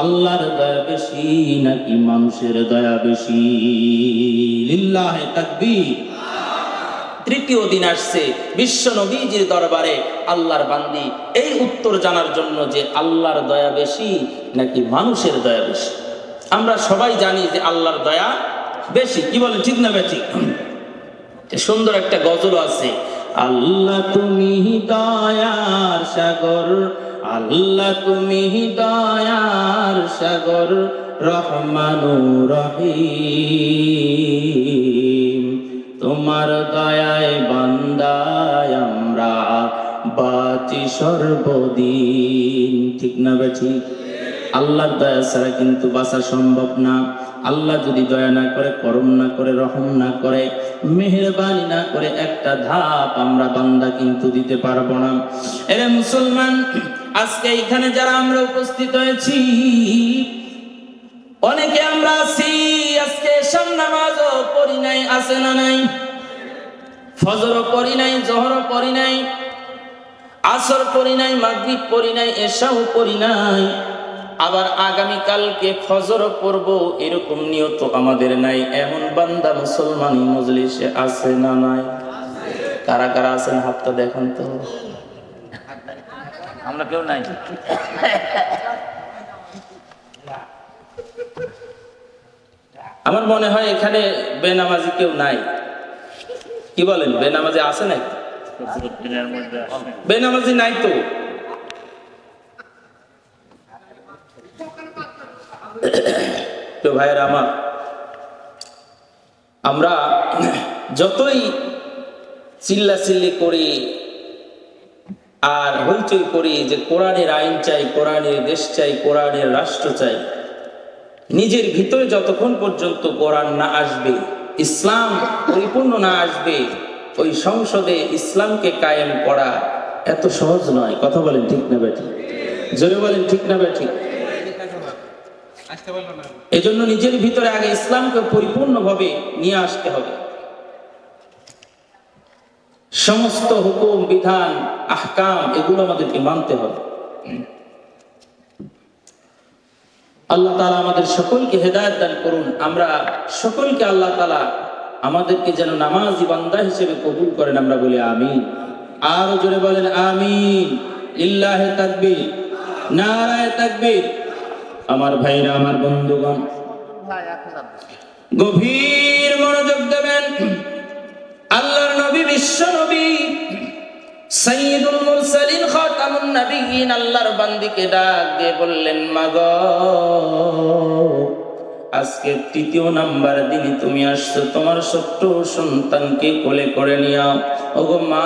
আল্লাহর দয়া বেশি নাকি মানুষের দয়া বেশি? লিল্লাহি তাকবীর। তৃতীয় দিন আসছে বিশ্ব নবীজির দরবারে আল্লাহর বান্দী এই উত্তর জানার জন্য যে আল্লাহর দয়া বেশি নাকি মানুষের দয়া বেশি। আমরা সবাই জানি যে আল্লাহর দয়া বেশি, কি বলেন, ঠিক না বেশি? সুন্দর একটা গজল আছে, আল্লাহ তুমি দয়ার সাগর, আল্লাহ তুমি দয়ার সাগর, রহমানুর রহিম, তোমার দয়ায় বান্দায় আমরা বাঁচি সর্বদিন। ঠিক না বেঠি? আল্লাহর দয়া ছাড়া কিন্তু বাঁচা সম্ভব না। আল্লাহ যদি দয়া না করে, করম না করে, রহম না করে, মেহেরবানি না করে, একটা ধাপ আমরা বান্দা কিন্তু দিতে পারবো না। এরে মুসলমান, আজকে এখানে যারা আমরা উপস্থিত হয়েছি, অনেকে আমরা আছি আজকে এশার নামাজও পড়ি নাই, আছে না নাই? ফজরও পড়ি নাই, জোহরও পড়ি নাই, আসর পড়ি নাই, মাগরিব পড়ি নাই, এশাও পড়ি নাই। আবার আগামী কালকে ফজর পড়ব এরকম নিয়ত আমাদের নাই। এমন বান্দা মুসলমানি মজলিসে আছে না নাই? কারা কারা আছেন হাতটা দেখান তো। আমরা কেউ নাই। আমার মনে হয় এখানে বেনামাজি কেউ নাই। কি বলেন, বেনামাজি আছে নাই? বেনামাজি নাই তো। তো ভাইয়ের আমার, আমরা যতই চিল্লাচিল্লি করি আর হইচই করি যে কোরআনের আইন চাই, কোরআনের দেশ চাই, কোরআনের রাষ্ট্র চাই, নিজের ভিতরে যতক্ষণ পর্যন্ত কোরআন না আসবে, ইসলাম পরিপূর্ণ না আসবে, ওই সংসদে ইসলামকে কায়েম করা এত সহজ নয়। কথা বলেন ঠিক না বেঠি? জোরে বলেন ঠিক না বেঠি? এজন্য নিজের ভিতরে আগে ইসলামকে পরিপূর্ণভাবে নিয়ে আসতে হবে। সমস্ত হুকুম, বিধান, আহকাম এগুলো আমাদেরকে মানতে হবে। আল্লাহ তাআলা আমাদের সকলকে হেদায়েত দান করুন। আমরা সকলকে আল্লাহ তাআলা আমাদেরকে যেন নামাজি বান্দা হিসেবে কবুল করেন, আমরা বলি আমিন। আর জোরে বলেন আমিন। লিল্লাহি তাকবীর, নারায়ে তাকবীর। আমার ভাইরা, আমার বন্ধুগণ, গভীর মনোযোগ দেবেন। আল্লাহর নবী, বিশ্ব নবী, সাইয়্যিদুল মুরসালিন, খাতামুন নবিয়্যিন আল্লাহর বান্দিকে ডাক দিয়ে বললেন, মাগো, আজকে তৃতীয় নাম্বার দিনে তুমি আসছো তোমার ছোট্ট সন্তানকে কোলে করে নিও। ওগো মা,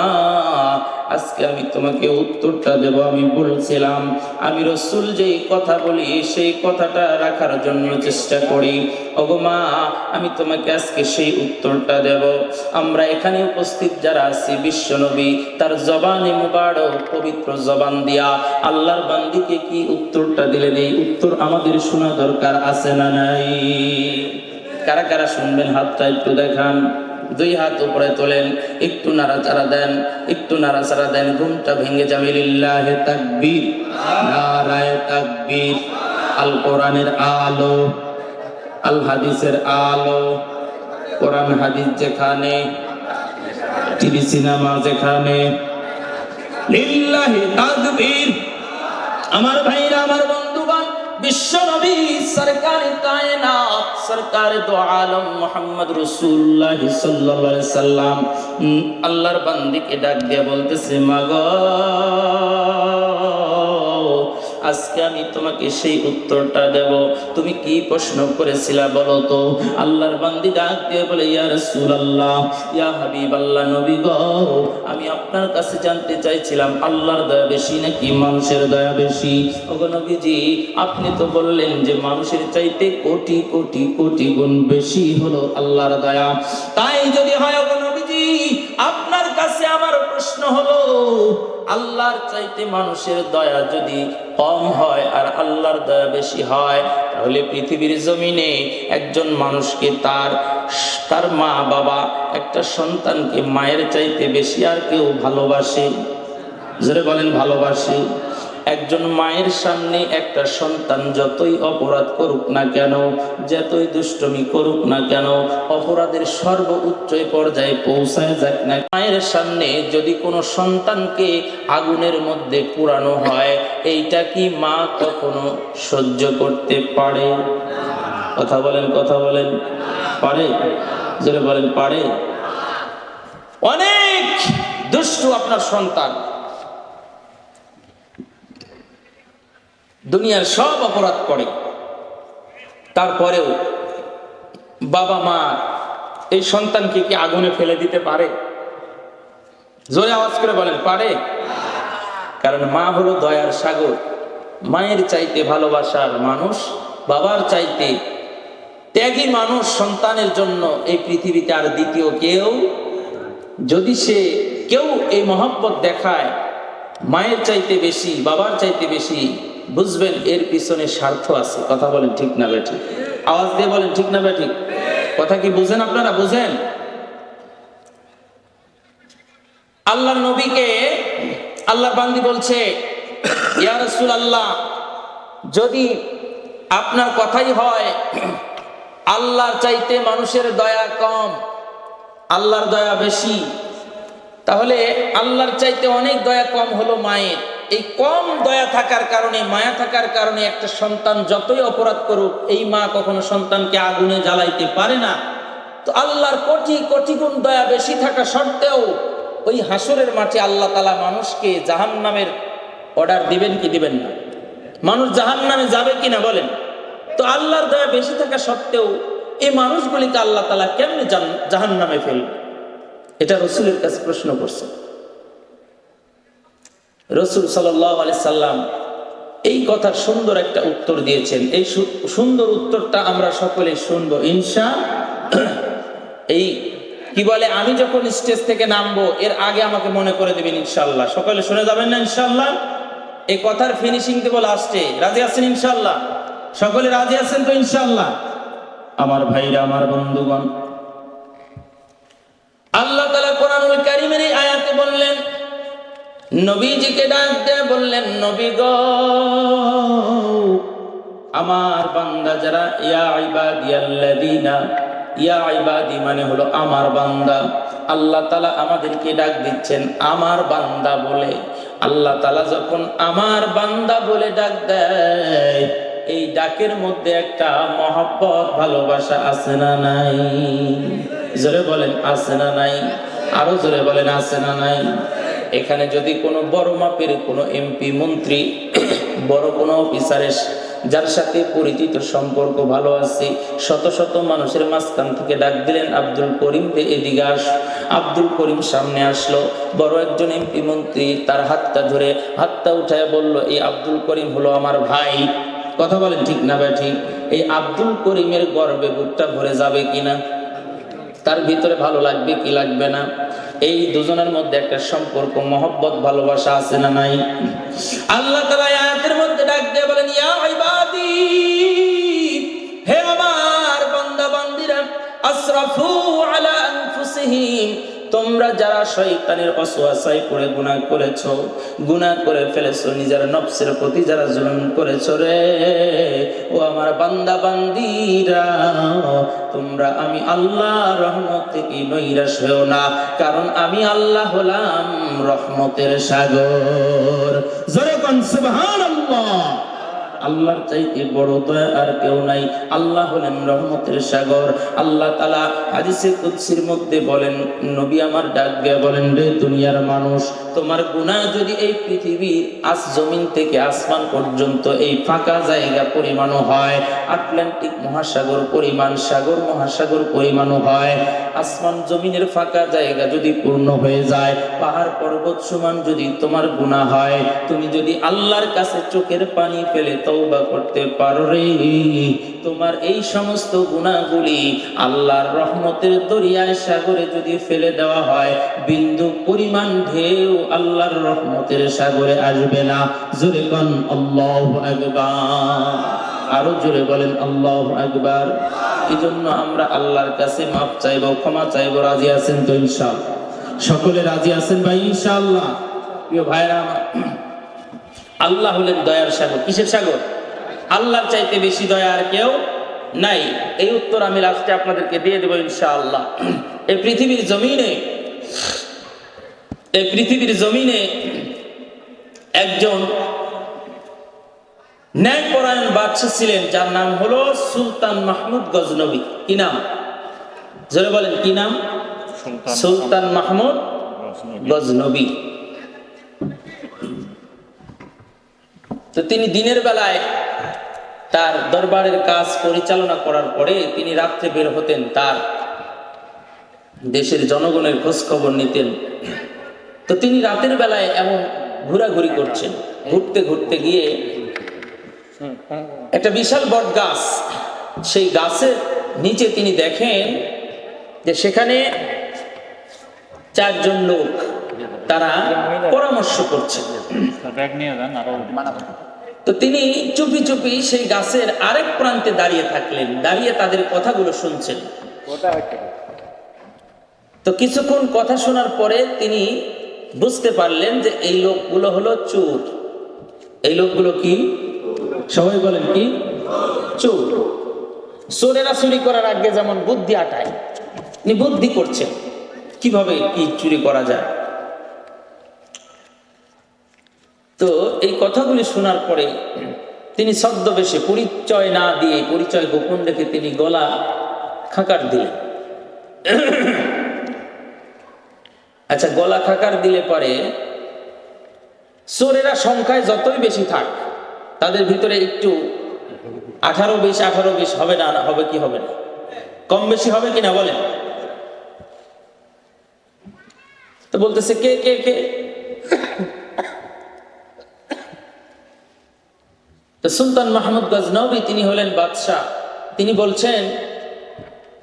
আজকে আমি তোমাকে উত্তরটা দেব। আমি বলছিলাম, আমি রাসূল যেই কথা বলি সেই কথাটা রাখার জন্য চেষ্টা করি। ওগো মা, আমি তোমাকে আজকে সেই উত্তরটা দেব। আমরা এখানে উপস্থিত যারা আছি, বিশ্বনবী তার জবানে মুবারক পবিত্র জবান দিয়া আল্লাহর বান্দিকে কি উত্তরটা দিলেন, এই উত্তর আমাদের শোনা দরকার আছে না নাই? কারা কারা শুনবেন হাতটা একটু দেখান। দুই হাত উপরে তোলেন, একটু নাড়াচাড়া দেন, একটু নাড়াচাড়া দেন, ঘুমটা ভেঙে যাবে। লিল্লাহে তাকবীর, নারায়ে তাকবীর। আল কোরআনের আলো, আল হাদিসের আলো, কোরআন হাদিস যেখানে, টিভি সিনেমা যেখানে, লিল্লাহি তাকবীর। আমার ভাইরা, আমার বন্ধুগণ, বিশ্ব নবী সরকারে কায়নাত, সরকারে দো আলম মুহাম্মদ রাসূলুল্লাহ সাল্লাল্লাহু আলাইহি সাল্লাম আল্লাহর বান্দিকে ডাক দিয়ে বলতেছে, মাগো, আজকে আমি তোমাকে সেই উত্তরটা দেব। তুমি কি প্রশ্ন করেছিলা বলো তো? আল্লাহর বান্দি ডাক দিয়ে বলে, ইয়া রাসূলুল্লাহ, ইয়া হাবিবাল্লাহ, নবী গো, আমি আপনার কাছে জানতে চাইছিলাম আল্লাহর দয়া বেশি নাকি মানুষের দয়া বেশি? ওগো নবীজি, আপনি তো বললেন যে মানুষের চাইতে কোটি কোটি কোটি গুণ বেশি হলো আল্লাহর দয়া। তাই যদি হয় ওগো নবীজি, আপনার কাছে আমার প্রশ্ন হলো, আল্লাহর চাইতে মানুষের দয়া যদি কম হয় আর আল্লাহর দয়া বেশি হয়, তাহলে পৃথিবীর জমিনে একজন মানুষকে তার মা বাবা একটা সন্তানকে মায়ের চাইতে বেশি আর কেউ ভালোবাসে? জোরে বলেন, ভালোবাসে? একজন মায়ের সামনে একটা সন্তান যতই অপরাধ করুক না কেন, যতই দুষ্টমি করুক না কেন, অপরাধের সর্বোচ্চ পর্যায়ে পৌঁছায় যাক না, মায়ের সামনে যদি কোনো সন্তানকে আগুনের মধ্যে পোড়ানো হয়, এইটা কি মা কখনো সহ্য করতে পারে? কথা বলেন, কথা বলেন, পারে? জোরে বলেন, পারে? অনেক দুষ্টু আপনার সন্তান, দুনিয়ার সব অপরাধ করে, তারপরেও বাবা মা এই সন্তানকে কি আগুনে ফেলে দিতে পারে? জোরে আওয়াজ করে বলেন, পারে? কারণ মা হলো দয়ার সাগর। মায়ের চাইতে ভালোবাসার মানুষ, বাবার চাইতে ত্যাগী মানুষ সন্তানের জন্য এই পৃথিবীতে আর দ্বিতীয় কেউ। যদি কেউ এই মহব্বত দেখায় মায়ের চাইতে বেশি, বাবার চাইতে বেশি, বুঝবেন এর পিছনে স্বার্থ আছে। কথা বলেন, ঠিক না বেঠিক? আওয়াজ দিয়ে বলেন, ঠিক না বেঠিক? কথা কি বুঝেন আপনারা? বুঝেন? আল্লাহর নবীকে আল্লাহর বান্দি বলছে, ইয়া রাসূলুল্লাহ, যদি আপনার কথাই হয় আল্লাহর চাইতে মানুষের দয়া কম, আল্লাহর দয়া বেশি, তাহলে আল্লাহর চাইতে অনেক দয়া কম হলো মায়ের। এই কম দয়া থাকার কারণে, মায়া থাকার কারণে একটা সন্তান যতই অপরাধ করুক, এই মা কখনো সন্তানকে আগুনে জ্বালাইতে পারে না। তো আল্লাহর কোটি কোটি গুণ দয়া বেশি থাকা সত্ত্বেও ওই হাসরের মাঠে আল্লাহ তাআলা মানুষকে জাহান্নামের অর্ডার দিবেন কি দিবেন না? মানুষ জাহান্নামে যাবে কিনা বলেন? তো আল্লাহর দয়া বেশি থাকা সত্ত্বেও এই মানুষগুলিকে আল্লাহ তাআলা কেমনে জাহান্নামে ফেলবে? এটা রাসূলের কাছে প্রশ্ন করছে। রাসূল সাল্লাল্লাহু আলাইহি সাল্লাম এই কথার সুন্দর একটা উত্তর দিয়েছেন। এই সুন্দর উত্তরটা আমরা সকলে শুনবো ইনশাআল্লাহ। এই কি বলে, আমি যখন স্টেজ থেকে নামবো এর আগে আমাকে মনে করে দেবেন ইনশাআল্লাহ। সকলে শুনে যাবেন না ইনশাআল্লাহ? এই কথার ফিনিশিং দেব লাস্টে। রাজি আছেন ইনশাআল্লাহ? সকলে রাজি আছেন তো ইনশাআল্লাহ? আমার ভাইরা, আমার বন্ধুগণ, আল্লাহ তাআলা কোরআনুল কারীমের এই আয়াতে বললেন, নবীজিকে ডাক দিয়ে বললেন, নবী গো, আমার বান্দা যারা, ইয়া ইবাদিয়াল্লাযীনা, ইয়া ইবাদি মানে হলো আমার বান্দা। আল্লাহ তাআলা আমাদেরকে ডাক দিচ্ছেন আমার বান্দা বলে। আল্লাহ তাআলা যখন আমার বান্দা বলে ডাক দেয়, এই ডাকের মধ্যে একটা মহব্বত ভালোবাসা আছে না নাই? জোরে বলেন আছে না নাই? আরো জোরে বলেন আছে না নাই? এখানে যদি কোনো বড় মাপের কোনো এমপি মন্ত্রী বড় কোনো অফিসারের যার সাথে পরিচিত সম্পর্ক ভালো আছে, শত শত মানুষের মাঝখান থেকে ডাক দিলেন, আব্দুল করিম দে এদিকে আস। আব্দুল করিম সামনে আসলো। বড় একজন এমপি মন্ত্রী তার হাতটা ধরে হাতটা উঠায় বলল, এই আব্দুল করিম হলো আমার ভাই। কথা বলেন ঠিক না ভাই? ঠিক। এই আব্দুল করিমের গর্বে বুকটা ভরে যাবে কিনা? তার ভিতরে ভালো লাগবে কি লাগবে না? এই দুজনের মধ্যে একটা সম্পর্ক, মহব্বত, ভালোবাসা আছে না নাই? আল্লাহ তাআলা আয়াতের মধ্যে ডাক দিয়ে বলেন, ইয়া ইবাদি, হে আমার বান্দা বান্দিরা, আসরাফু আলা আনফুসিহিম, তোমরা যারা শয়তানের ওয়াসওয়াসায় পড়ে গুনাহ করেছো, গুনাহ করে ফেলেছো, নিজের নফসের প্রতি যারা জুলুম করেছো রে, ও আমার বান্দা বান্দিরা, তোমরা আমি আল্লাহর রহমত থেকে নৈরাশ হও না, কারণ আমি আল্লাহ হলাম রহমতের সাগর। জোরে কোন সুবহানাল্লাহ। আল্লাহর চাইতে বড় দয়া আর কেউ নাই। আল্লাহ হলেন রহমতের সাগর। আল্লাহ তাআলা হাদিসে কুদসির মধ্যে বলেন, নবী আমার ডাক দিয়ে বলেন, রে দুনিয়ার মানুষ, তোমার গুনাহ যদি এই পৃথিবীর জমিন থেকে আসমান পর্যন্ত এই ফাঁকা জায়গা পরিমাণও হয়, আটলান্টিক মহাসাগর পরিমাণ, সাগর মহাসাগর পরিমাণও হয়, আসমান জমিনের ফাঁকা জায়গা যদি পূর্ণ হয়ে যায়, পাহাড় পর্বত সমান যদি তোমার গুনাহ হয়, তুমি যদি আল্লাহর কাছে চোখের পানি ফেলে তওবা করতে পারো রে, তোমার এই সমস্ত গুনাহগুলি আল্লাহর রহমতের দরিয়ায় সাগরে যদি ফেলে দেওয়া হয়, বিন্দু পরিমাণ ঢেউ আল্লাহর রহমতের সাগরে আসবে না। জোরে কোন আল্লাহু আকবার। আরো জোরে বলেন আল্লাহু আকবার। এজন্য আমরা আল্লাহর কাছে মাফ চাইবো, ক্ষমা চাইবো। রাজি আছেন তো ইনশাআল্লাহ? সকলে রাজি আছেন ভাই ইনশাআল্লাহ? প্রিয় ভাইরা আমার, আল্লাহ হলেন দয়ার সাগর। কিসের সাগর? আল্লাহর চাইতে বেশি দয়া আর কেউ নাই। এই উত্তর আমি লাস্টে আপনাদেরকে দিয়ে দেবো ইনশাআল্লাহ। এই পৃথিবীর জমিনে একজন ন্যায়পরায়ণ বাদশা ছিলেন, যার নাম হলো সুলতান মাহমুদ গজনবী। কি নাম? জোরে বলেন কি নাম? সুলতান মাহমুদ গজনবী। তো তিনি দিনের বেলায় তার দরবারের কাজ পরিচালনা করার পরে তিনি রাত্রে বের হতেন, তার দেশের জনগণের খোঁজ খবর নিতেন। তো তিনি রাতের বেলায় এমন ঘোরাঘুরি করছেন, ঘুরতে ঘুরতে গিয়ে একটা বিশাল বট গাছ, সেই গাছের নিচে তিনি দেখেন যে সেখানে চারজন লোক তারা পরামর্শ করছে। তো তিনি চুপি চুপি সেই গাছের আরেক প্রান্তে দাঁড়িয়ে থাকলেন, দাঁড়িয়ে তাদের কথাগুলো শুনছেন। তো কিছুক্ষণ কথা শোনার পরে তিনি বুঝতে পারলেন যে এই লোকগুলো হলো চোর। এই লোকগুলো কি? সবাই বলেন কি? চোর। চোরেরা চুরি করার আগে যেমন বুদ্ধি আটায়, তিনি বুদ্ধি করছেন কিভাবে কি চুরি করা যায়। তো এই কথাগুলি শোনার পরে তিনি ছদ্মবেশে, পরিচয় না দিয়ে, পরিচয় গোপন রেখে তিনি গলা খাকার দিলেন। আচ্ছা, গলা খাকার দিলে পরে চোরেরা সংখ্যায় যতই বেশি থাক, তাদের ভিতরে একটু 18-20 হবে না? হবে কি হবে না? কম বেশি হবে কিনা বলেন? তো বলতেছে কে কে কে? তো সুলতান মাহমুদ গজনবী তিনি হলেন বাদশাহ। তিনি বলছেন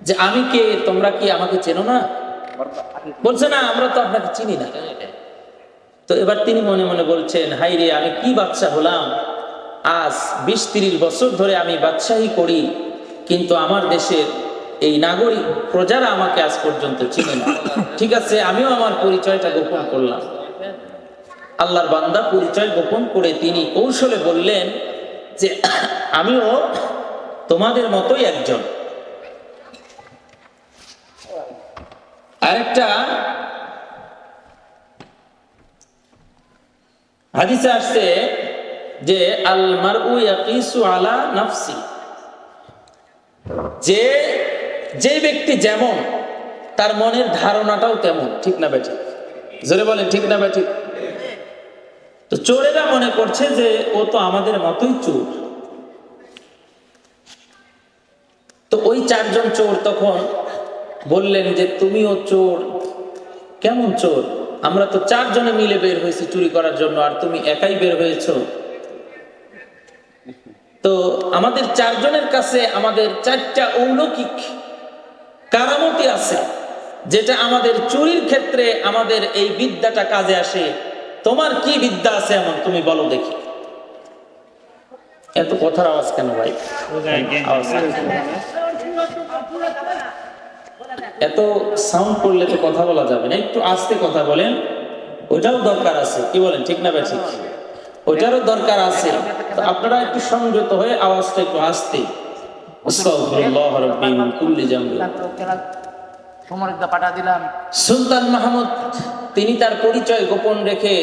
যে আমি কে, তোমরা কি আমাকে চেনো না? বলছে না, আমরা তো আপনাকে চিনি না। তো এবার তিনি মনে মনে বলছেন, হাই রে, আমি কি বাদশাহ হলাম? আজ 20-30 বছর ধরে আমি বাদশাহী করি, কিন্তু আমার দেশের এই নাগরিক প্রজারা আমাকে আজ পর্যন্ত চিনে না। ঠিক আছে, আমিও আমার পরিচয়টা গোপন করলাম। আল্লাহর বান্দা পরিচয় গোপন করে তিনি কৌশলে বললেন যে আমিও তোমাদের মতোই একজন। আরেকটা হাদিসে আসছে যে আল মারউ ইয়াকিসু আলা নাফসি, যে যে ব্যক্তি যেমন তার মনের ধারণাটাও তেমন। ঠিক না বেঠিক? জোরে বলেন ঠিক না বেঠিক? তো চোরেরা মনে করছে যে ও তো আমাদের মতোই চোর। তো ওই চারজন চোর তখন বললেন যে তুমিও চোর। কেমন চোর? আমরা তো চারজনে মিলে বের হয়েছি চুরি করার জন্য, আর তুমি একাই বের হয়েছো। তো আমাদের চারজনের কাছে আমাদের চারটা অলৌকিক কারামতি আছে, যেটা আমাদের চুরির ক্ষেত্রে আমাদের এই বিদ্যাটা কাজে আসে। তোমার কি বিদ্যা আছে এমন, তুমি বলো দেখি। এত কথার আওয়াজ কেন ভাই? আওয়াজ এত সাউন্ড করলে তো কথা বলা যাবে না, একটু আস্তে কথা বলেন। ওইটাও দরকার আছে, কি বলেন ঠিক না বেঠিক? ওইটারও দরকার আছে। তো আপনারা একটু সংযত হয়ে আওয়াজটা একটু আস্তে। আস্তাগফিরুল্লাহ রাব্বি মিন কুল্লি জামবি। সুলতান মাহমুদ তিনি তার পরিচয় গোপন রেখে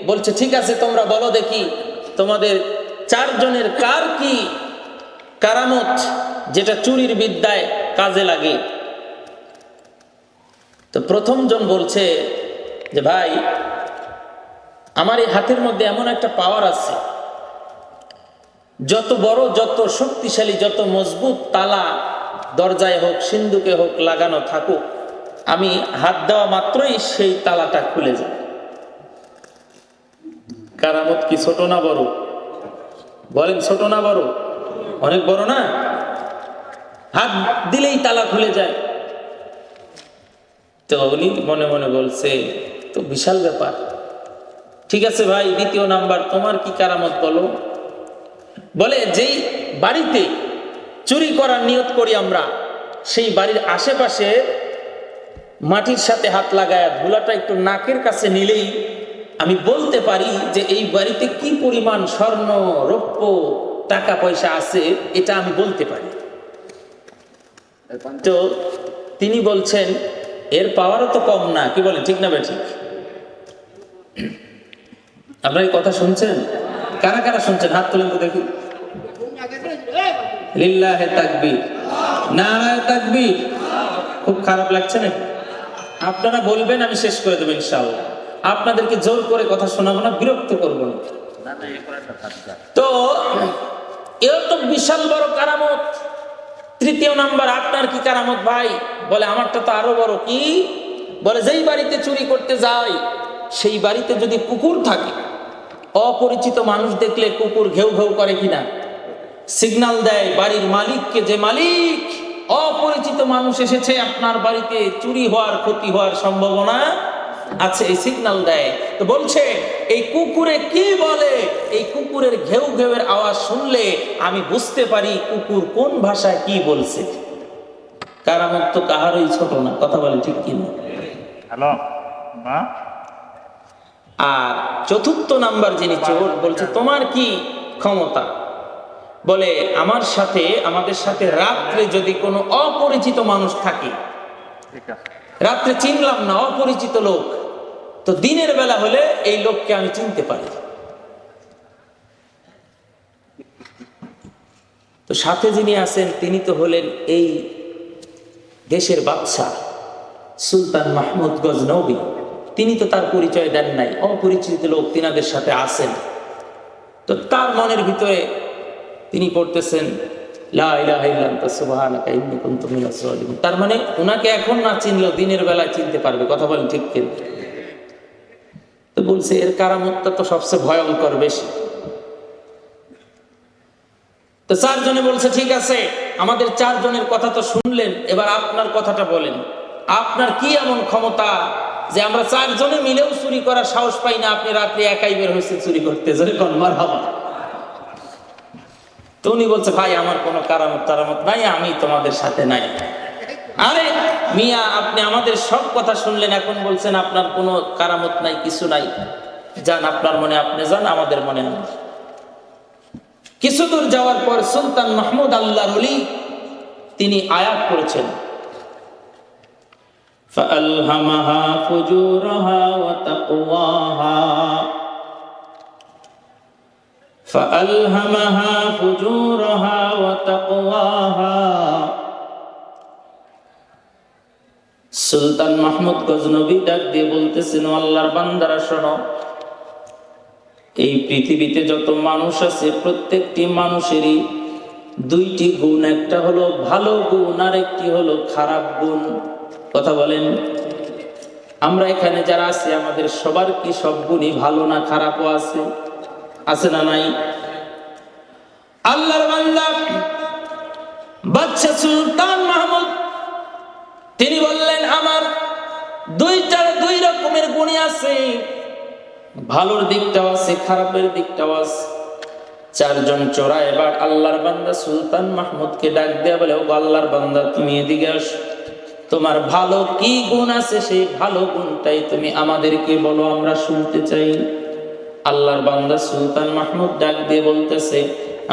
বলছে, ঠিক আছে তোমরা বলো দেখি তোমাদের চারজনের কার কি কারামত যেটা চুরির বিদ্যায় কাজে লাগে। তো প্রথম জন বলছে যে ভাই, আমার এই হাতের মধ্যে এমন একটা পাওয়ার আছে, যত বড়, যত শক্তিশালী, যত মজবুত তালা দরজায় হোক সিন্ধুকে হোক লাগানো থাকুক, আমি হাত দেওয়া মাত্রই সেই তালাটা খুলে যায়। কারামত কি ছোট না বড়? বলেন ছোট না বড়? অনেক বড় না? হাত দিলেই তালা খুলে যায়। তো উনি মনে মনে বলছে তো বিশাল ব্যাপার। ঠিক আছে ভাই, দ্বিতীয় নাম্বার তোমার কি কারামত বলো। বলে যেই বাড়িতে চুরি করার নিয়ত করি আমরা, সেই বাড়ির আশেপাশে মাটির সাথে হাত লাগায় ধুলাটা একটু নাকের কাছে নিলেই আমি বলতে পারি যে এই বাড়িতে কি পরিমাণ স্বর্ণ রৌপ্য টাকা পয়সা আছে, এটা আমি বলতে পারি। তো তিনি বলছেন এর পাওয়ারও তো কম না, কি বলেন ঠিক না বেঠিক? আপনারা এই কথা শুনছেন? কারা কারা শুনছেন হাত তুলেন তো দেখি। লিল্লাহে তাকবীর, নারায়ে তাকবীর। খুব খারাপ লাগছে না? আপনারা বলবেন, আমি শেষ করে দেবো ইনশাআল্লাহ। আপনাদেরকে জোর করে কথা শোনাবো না, বিরক্ত করবো না। তো এও তো বিশাল বড় কারামত। তৃতীয় নাম্বার, আপনার কি কারামত ভাই? বলে আমারটা তো আরো বড়। কি? বলে যেই বাড়িতে চুরি করতে যাই সেই বাড়িতে যদি কুকুর থাকে, অপরিচিত মানুষ দেখলে কুকুর ঘেউ ঘেউ করে কিনা, সিগন্যাল দেয় বাড়ির মালিককে যে মালিক অপরিচিত মানুষ এসেছে আপনার বাড়িতে, চুরি হওয়ার ক্ষতি হওয়ার সম্ভাবনা আছে, এই সিগন্যাল দেয়। তো বলছে এই কুকুরে কি বলে, এই কুকুরের ঘেউ ঘেউয়ের আওয়াজ শুনলে আমি বুঝতে পারি কুকুর কোন ভাষায় কি বলছে। কারামত তো কাহারই ছোট না, কথা বলে ঠিক কিনা? হ্যালো। আর চতুর্থ নাম্বার যিনি চোর, বলছে তোমার কি ক্ষমতা? বলে আমার সাথে, আমাদের সাথে রাত্রে যদি কোনো অপরিচিত মানুষ থাকে, রাত্রে চিনলাম না, অপরিচিত লোক, তো দিনের বেলা হলে এই লোককে আমি চিনতে পারি। তো সাথে যিনি আছেন তিনি তো হলেন এই দেশের বাদশাহ সুলতান মাহমুদ গজনবী। তিনি তো তার পরিচয় দেন নাই, অপরিচিত লোক তিনাদের সাথে আছেন। তো তার মনের ভিতরে তিনি পড়তেছেন লা ইলাহা ইল্লা আনতা সুবহানাকা ইন্নী কুনতু মিনাজ জালিমিন। তার মানে ওনাকে এখন না চিনলেও দিনের বেলায় চিনতে পারবে, কথা বলেন ঠিক কিনা? তো বলছে এর কারামতটা তো সবচেয়ে ভয়ঙ্কর বেশি। তো চারজনে বলছে ঠিক আছে, আমাদের চারজনের কথা তো শুনলেন, এবার আপনার কথাটা বলেন। আপনার কি এমন ক্ষমতা যে আমরা চারজনে মিলেও চুরি করার সাহস পাই না, আপনি রাত্রে একাই বের হয়েছে চুরি করতে? জোরে কোন মারহাবা। তো উনি বলছে ভাই আমার কোনো কারামত টারামত নাই, আমি তোমাদের সাথে নাই। আরে মিয়া, আপনি আমাদের সব কথা শুনলেন, এখন বলছেন আপনার কোনো কারামত নাই, কিছু নাই। যান আপনার মনে আপনি যান, আমাদের মনে নাই। কিছু দূর যাওয়ার পর সুলতান মাহমুদ আল্লাহর ওলি তিনি আয়াত করেছেন, فألهمها فجورها وتقواها فألهمها فجورها وتقواها। সুলতান মাহমুদ গজনবী ডাক দিয়ে বলতেছেন, আল্লাহর বান্দারা শোনো, এই পৃথিবীতে যত মানুষ আছে প্রত্যেকটি মানুষেরই দুইটি গুণ, একটা হলো ভালো গুণ আর একটি হলো খারাপ গুণ। কথা বলেন, আমরা এখানে যারা আছি আমাদের সবার কি সব গুণই ভালো না খারাপও আছে? আছে না নাই? আল্লাহর বান্দা বাদশা সুলতান মাহমুদ তিনি বললেন, আমার দুই রকমের গুণই আছে, ভালোর দিকটাও আছে খারাপের দিকটাও আছে। চারজন চোরা এবার আল্লাহর বান্দা সুলতান মাহমুদকে ডাক দেয়া বলে, ও আল্লাহর বান্দা তুমি এদিকে আসো, তোমার ভালো কি গুণ আছে সেই ভালো গুণটাই তুমি আমাদেরকে বলো, আমরা শুনতে চাই। আল্লাহর বান্দা সুলতান মাহমুদ ডাক দিয়ে বলতেছে,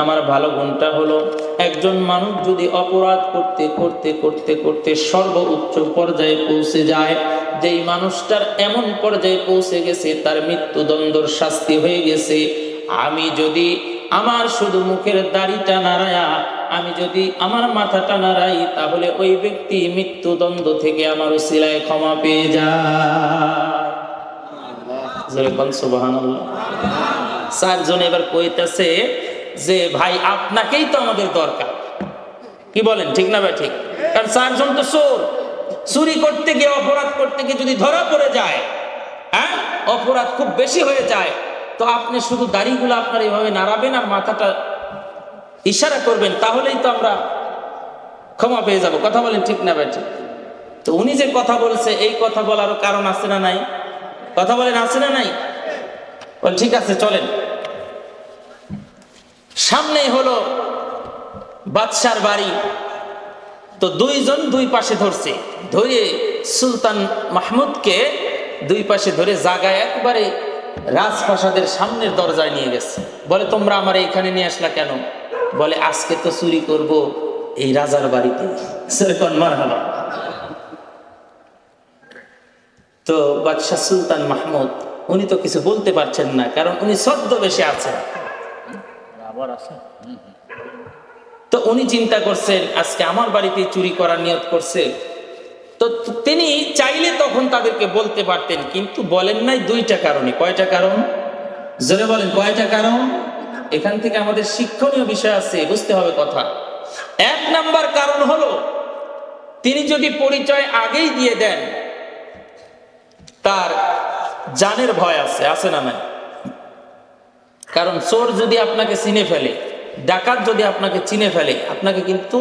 আমার ভালো গুণটা হলো, একজন মানুষ যদি অপরাধ করতে করতে করতে করতে সর্বোচ্চ পর্যায়ে পৌঁছে যায়, যেই মানুষটার এমন পর্যায়ে পৌঁছে গেছে তার মৃত্যুদণ্ডর শাস্তি হয়ে গেছে, আমি যদি আমার শুধু মুখের দাড়িটা নাড়ায়া, আমি যদি আমার মাথাটা নাড়াই, তাহলে ওই ব্যক্তি মৃত্যুদণ্ড থেকে আমার উসিলায় ক্ষমা পেয়ে যায়। সুবহানাল্লাহ। চারজন এবার কইতাছে যে ভাই আপনাকেই তো আমাদের দরকার। কি বলেন, ঠিক না ভাই? ঠিক। কারণ চারজন তো চোর, চুরি করতে গিয়ে অপরাধ করতে গিয়ে যদি ধরা পড়ে যায়, হ্যাঁ অপরাধ খুব বেশি হয়ে যায়, তো আপনি শুধু দাড়িগুলো আপনার এইভাবে নাড়াবেন আর মাথাটা ইশারা করবেন, তাহলেই তো আমরা ক্ষমা পেয়ে যাব। কথা বলেন, ঠিক না ভাই? ঠিক। তো উনি যে কথা বলছে, এই কথা বলারও কারণ আছে না নাই? কথা বলেন, আছে না নাই? বল ঠিক আছে, চলেন। সামনেই হলো বাদশার বাড়ি। তো দুইজন দুই পাশে ধরছে, ধরে সুলতান মাহমুদকে দুই পাশে ধরে জায়গায় একবারে রাজপ্রাসাদের সামনের দরজায় নিয়ে গেছে। বলে, তোমরা আমার এখানে নিয়ে আসলা কেন? বলে, আজকে তো চুরি করব এই রাজার বাড়িতে। মারহাবা। তো বাদশাহ সুলতান মাহমুদ উনি তো কিছু বলতে পারছেন না, কারণ উনি ছদ্মবেশে আছেন। তো উনি চিন্তা করছেন আজকে আমার বাড়িতে চুরি করার নিয়ত করছে। তো তিনি চাইলে তখন তাদেরকে বলতে পারতেন, কিন্তু বলেন নাই দুইটা কারণে। কয়টা কারণ? জোরে বলেন, কয়টা কারণ? এখান থেকে আমাদের শিক্ষণীয় বিষয় আছে, বুঝতে হবে কথা। এক নাম্বার কারণ হলো, তিনি যদি পরিচয় আগেই দিয়ে দেন, তার জানের ভয় আছে, আছে না নাই? কারণ চোর যদি আপনাকে চিনে ফেলে, ডাকাত যদি আপনাকে চিনে ফেলে, আপনাকে কিন্তু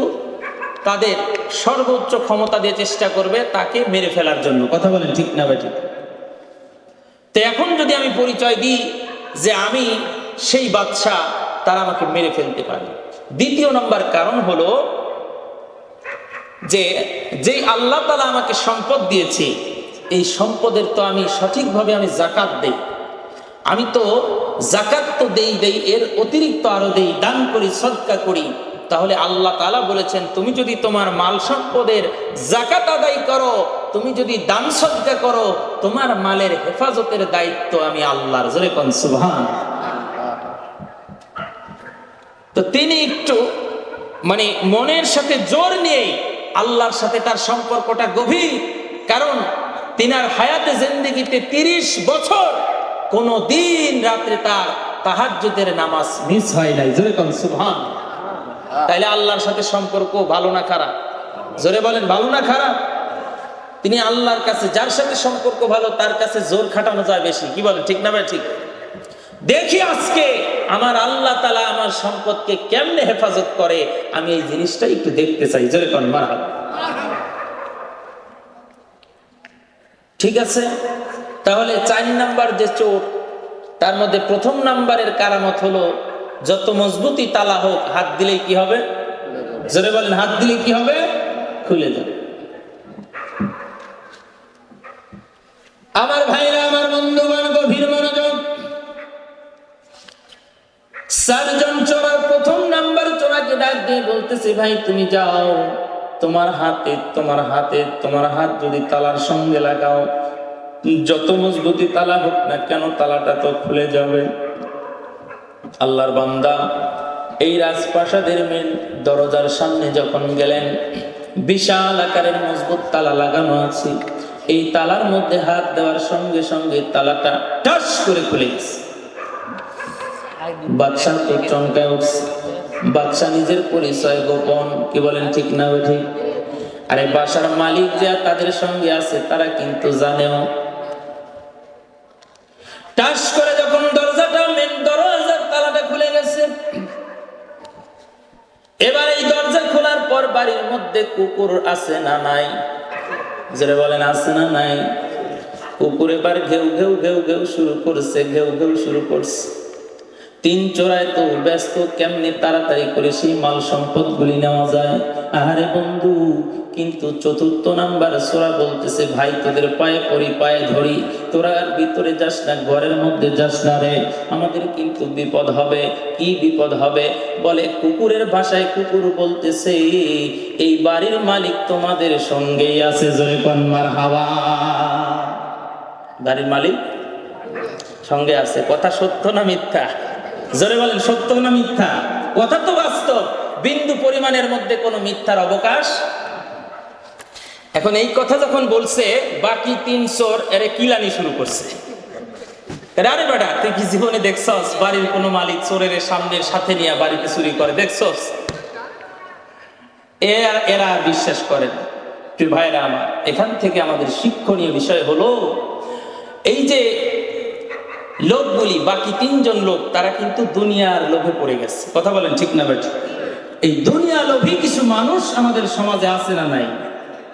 তাদের সর্বোচ্চ ক্ষমতা দিয়ে চেষ্টা করবে তাকে মেরে ফেলার জন্য। কথা বলেন, ঠিক না ভাই? ঠিক। তো এখন যদি আমি পরিচয় দিই যে আমি সেই বাদশা, তারা আমাকে মেরে ফেলতে পারে। দ্বিতীয় নম্বর কারণ হলো যে যেই আল্লাহ তাআলা আমাকে সম্পদ দিয়েছে, এই সম্পদের তো আমি সঠিকভাবে আমি যাকাত দেই। আমি তো যাকাত তো দেই, এর অতিরিক্ত আরো দেই, দান করি, সদকা করি। তাহলে আল্লাহ তাআলা বলেছেন, তুমি যদি তোমার মাল সম্পদের যাকাত আদায় করো, তুমি যদি দান সদকা করো, তোমার মালের হেফাজতের দায়িত্ব আমি আল্লাহর। জোরে কোন সুবহানাল্লাহ। তো তিনি একটু মানে মনের সাথে জোর নিয়ে আল্লাহর সাথে তার সম্পর্কটা গভীর, কারণ তিনার হায়াতে জিন্দেগিতে 30 বছর কোন দিন রাত্রে তার তাহাজ্জুদের নামাজ মিস হয় নাই। জোরে কোন সুবহানাল্লাহ। তাইলে আল্লাহর সাথে সম্পর্ক ভালো না খারাপ? জোরে বলেন, ভালো না খারাপ? তিনি আল্লাহর কাছে যার সাথে সম্পর্ক ভালো, তার কাছে জোর খাটানো যায় বেশি। কি বলেন, ঠিক না ভাই? ঠিক। দেখি আজকে আমার আল্লাহ তাআলা আমার সম্পদকে কেমনে হেফাজত করে, আমি এই জিনিসটা একটু দেখতে চাই। জোরে কোন মারহাবা। ঠিক আছে, তাহলে 4 নাম্বার যে চোর, তার মধ্যে প্রথম নাম্বারের কারামত হলো, যত মজবুতি তালা হোক, হাত দিলেই কি হবে? জোরে বলেন, হাত দিলে কি হবে? খুলে যাবে। আমার ভাইরা, আমার বন্ধুগণ, গভীর মনোযোগ। 4 জন চোরার প্রথম নাম্বার চোরাকে ডাক দিয়ে বলতেছে, ভাই তুমি যাও, তোমার হাত যদি তালার সঙ্গে লাগাও, যত মজবুতি তালা হোক না কেন, তালাটা তো খুলে যাবে। আল্লাহর বান্দা এই রাজপ্রাসাদের মেন দরজার সামনে যখন গেলেন, বিশাল আকারের মজবুত তালা লাগানো আছে। এই তালার মধ্যে হাত দেওয়ার সঙ্গে সঙ্গে তালাটা টাস করে খুলে গেছে। বাদশাহ তো চমকায় উঠছে। বাদশাহ নিজের পরিচয় গোপন, কি বলেন ঠিক না ঠিক? আরে বাসার মালিক যা তাদের সঙ্গে আছে তারা কিন্তু জানেও। টাস করে যখন দরজাটা মেন দরজার তালাটা খুলে গেছে, এবার এই দরজা খোলার পর বাড়ির মধ্যে কুকুর আছে না নাই? যারা বলেন আছে না নাই? কুকুর এবার ঘেউ ঘেউ ঘেউ ঘেউ শুরু করছে, ঘেউ ঘেউ শুরু করছে। তিন চোরায় তো ব্যস্ত, কেমনি তাড়াতাড়ি করে সেই মাল সম্পদ গুলি নেওয়া যায়। আহারে বন্ধু, কিন্তু চতুর্থ নাম্বার সূরা বলতেছে, ভাই তোদের পায়ে পড়ি, পায়ে ধরি, তোরা আর ভিতরে যাস না, ঘরের মধ্যে যাস না রে, আমাদের কিন্তু বিপদ হবে। কি বিপদ হবে? বলে কুকুরের ভাষায় কুকুর বলতেছে, এই বাড়ির মালিক তোমাদের সঙ্গেই আছে। জোরে কোন মারহাবা। বাড়ির মালিক সঙ্গে আছে। কথা সত্য না মিথ্যা? জোরে বলেন, সত্য না মিথ্যা? কথা তো বাস্তব, বিন্দু পরিমাণের মধ্যে কোনো মিথ্যার অবকাশ। এখন এই কথা যখন বলছে, বাকি তিন চোর এরে কিলানি শুরু করছে। আরে বেটা, তুই কি জীবনে দেখছস বাড়ির কোনো মালিক চোরের সামনের সাথে নিয়ে বাড়িতে চুরি করে? দেখছস? এরা বিশ্বাস করে না। প্রিয় ভাইরা আমার, এখান থেকে আমাদের শিক্ষণীয় বিষয় হলো, এই যে লোকগুলি, বাকি তিনজন লোক, তারা কিন্তু দুনিয়ার লোভে পড়ে গেছে। কথা বলেন ঠিক না বেটি? এই দুনিয়া লোভী কিছু মানুষ আমাদের সমাজে আছে না নাই?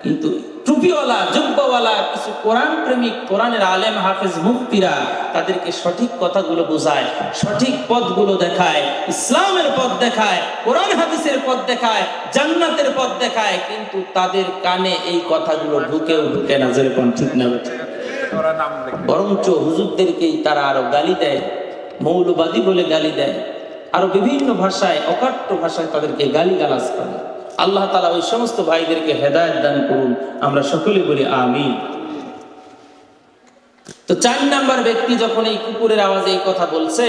কিন্তু টুপিওয়ালা, জুব্বাওয়ালা কিছু কোরআন প্রেমিক, কোরআনের আলেম হাফেজ মুফতিরা তাদেরকে সঠিক কথাগুলো বোঝায়, সঠিক পথগুলো দেখায়, ইসলামের পথ দেখায়, কোরআন হাদিসের পথ দেখায়, জান্নাতের পথ দেখায়, কিন্তু তাদের কানে এই কথাগুলো ঢুকে না। যেরকম ঠিক না বেটি? বরঞ্চ হুজুরদেরকেই তারা আরো গালি দেয়, মৌলবাদী বলে গালি দেয়, আরো বিভিন্ন ভাষায়, অকাট্য ভাষায় তাদেরকে গালি গালাজ করে। আল্লাহ তাআলা ওই সমস্ত ভাইদেরকে হেদায়েত দান করুন, আমরা সকলে বলি আমিন। তো 4 নাম্বার ব্যক্তি যখন এই কুকুরের আওয়াজে এই কথা বলছে,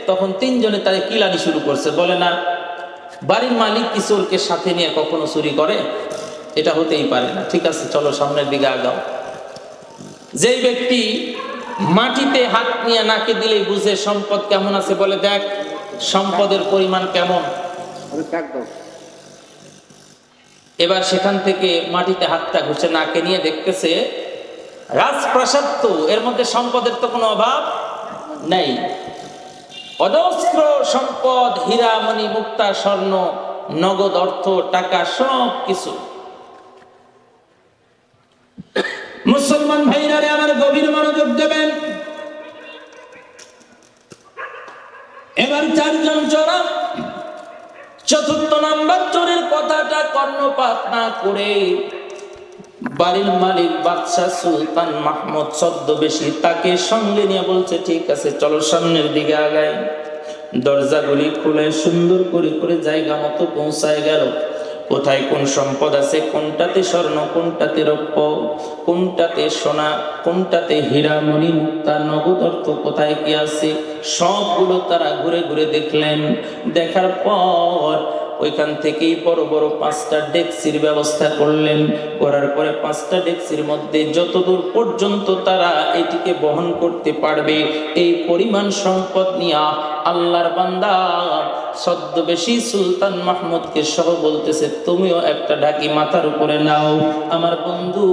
তখন তিনজনে তারে কিলানি শুরু করছে। বলে না, বাড়ির মালিক কি চোরকে সাথে নিয়ে কখনো চুরি করে? এটা হতেই পারে না। ঠিক আছে, চলো সামনের দিকে আগাও। যেই ব্যক্তি মাটিতে হাত নিয়ে নাকে দিলেই বুঝে সম্পদ কেমন আছে, বলে দেখ সম্পদের পরিমাণ কেমন। এবার সেখান থেকে মাটিতে হাতটা ঘুষে নাকে নিয়ে দেখতেছে রাজপ্রাসাদ, তো এর মধ্যে সম্পদের তো কোনো অভাব নেই। অজস্র সম্পদ, হীরা মণি মুক্তা স্বর্ণ, নগদ অর্থ, টাকা, সব কিছু। মুসলমান ভাইরা আমার গভীর মনোযোগ দেবেন। এবার 4 জন চোর, চতুর্থ নাম্বার চোরের কথাটা কর্ণপাত না করে বাড়ির মালিক বাদশাহ সুলতান মাহমুদ ছদ্মবেশী তাকে সঙ্গে নিয়ে বলছে, ঠিক আছে চলো সামনের দিকে আগাই। দরজাগুলি খুলে সুন্দর করে করে জায়গা মতো পৌঁছায় গেল। কোথায় কোন সম্পদ আছে, কোনটাতে স্বর্ণ, কোনটাতে রৌপ্য, কোনটাতে সোনা, কোনটাতে হীরা মণি মুক্তা নগদ অর্থ, কোথায় কি আছে, সবগুলো তারা ঘুরে ঘুরে দেখলেন। দেখার পর ওইখান থেকেই বড় বড় 5টা ডেক্সির ব্যবস্থা করলেন। করার পরে 5টা ডেক্সির মধ্যে যতদূর পর্যন্ত তারা এটিকে বহন করতে পারবে এই পরিমাণ সম্পদ নিয়ে আল্লাহর বান্দা ছদ্মবেশী সুলতান মাহমুদকে সহ বলতেছে, তুমিও একটা ঢাকি মাথার উপরে নাও। আমার বন্ধু,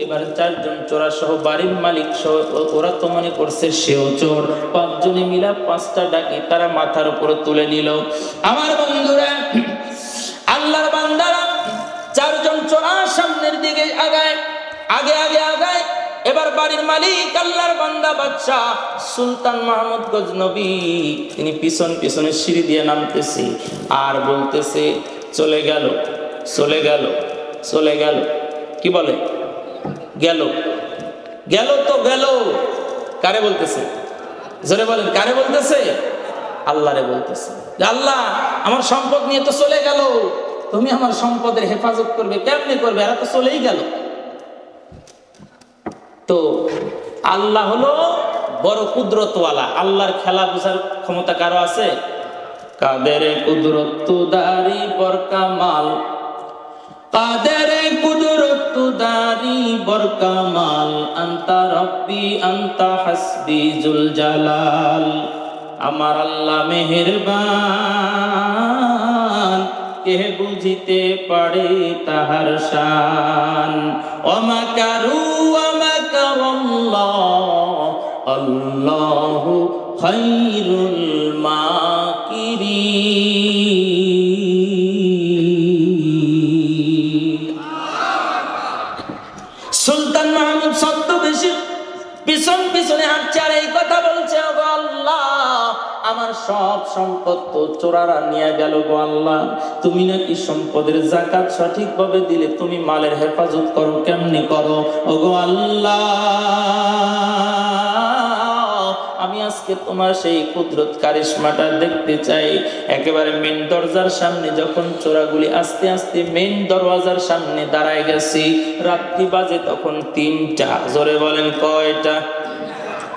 এবার 4 জন চোরা সহ বাড়ির মালিক সহ, ওরা তো মনে করছে সেও চোর, 5 জনে মিলা 5টা ঢাকি তারা মাথার উপরে তুলে নিল। আমার বন্ধুরা, আল্লাহর বান্দারা 4 জন চোরা সামনের দিকে আগায়, আগে আগে আগায়। এবার বাড়ির মালিক আল্লাহর বান্দা বাদশাহ সুলতান মাহমুদ গজনবী তিনি পিছন পিছনে সিঁড়ি দিয়ে নামতেছে আর বলতেছে, চলে গেল, চলে গেল, চলে গেল। কি বলে? গেল, গেল তো গেল। কারে বলতেছে? জোরে বলেন, কারে বলতেছে? আল্লাহরে বলতেছে। আল্লাহ, আমার সম্পদ নিয়ে তো চলে গেল, তুমি আমার সম্পদের হেফাজত করবে, কেমনে করবে? এরা তো চলেই গেল। তো আল্লাহ হলো বড় কুদরতওয়ালা। আল্লাহর খেলা বোঝার ক্ষমতা কারো আছে? কাদের কুদরত দারি বরকামাল, কাদের কুদরত দারি বরকামাল, আন্তা রব্বি আন্তা হাসবি জুল জালাল। আমার আল্লাহ মেহেরবান, কে বুঝিতে পারে তাহার শান। ওয়ামাকারু ওয়ামাকারাল্লাহ, আল্লাহু খায়রুল মাকিরিন। সুলতান মাহমুদ ছদ্মবেশী পিছন পিছনে হাঁটছে আর এই কথা বলছে, ওগো আল্লাহ, আমার সব সম্পদ তো চোরারা নিয়ে গেল গো আল্লাহ। তুমি নাকি সম্পদের যাকাত সঠিকভাবে দিলে, তুমি মালের হেফাজত করো, কেমনে করো ওগো আল্লাহ? আমি আজকে তোমার সেই কুদরত কারিশমাটা দেখতে চাই। একেবারে মেন দরজার সামনে যখন চোরাগুলি আস্তে আস্তে মেন দরওয়াজার সামনে দাঁড়ায় গেছি, রাত্রি বাজে তখন 3টা। জোরে বলেন কয়টা?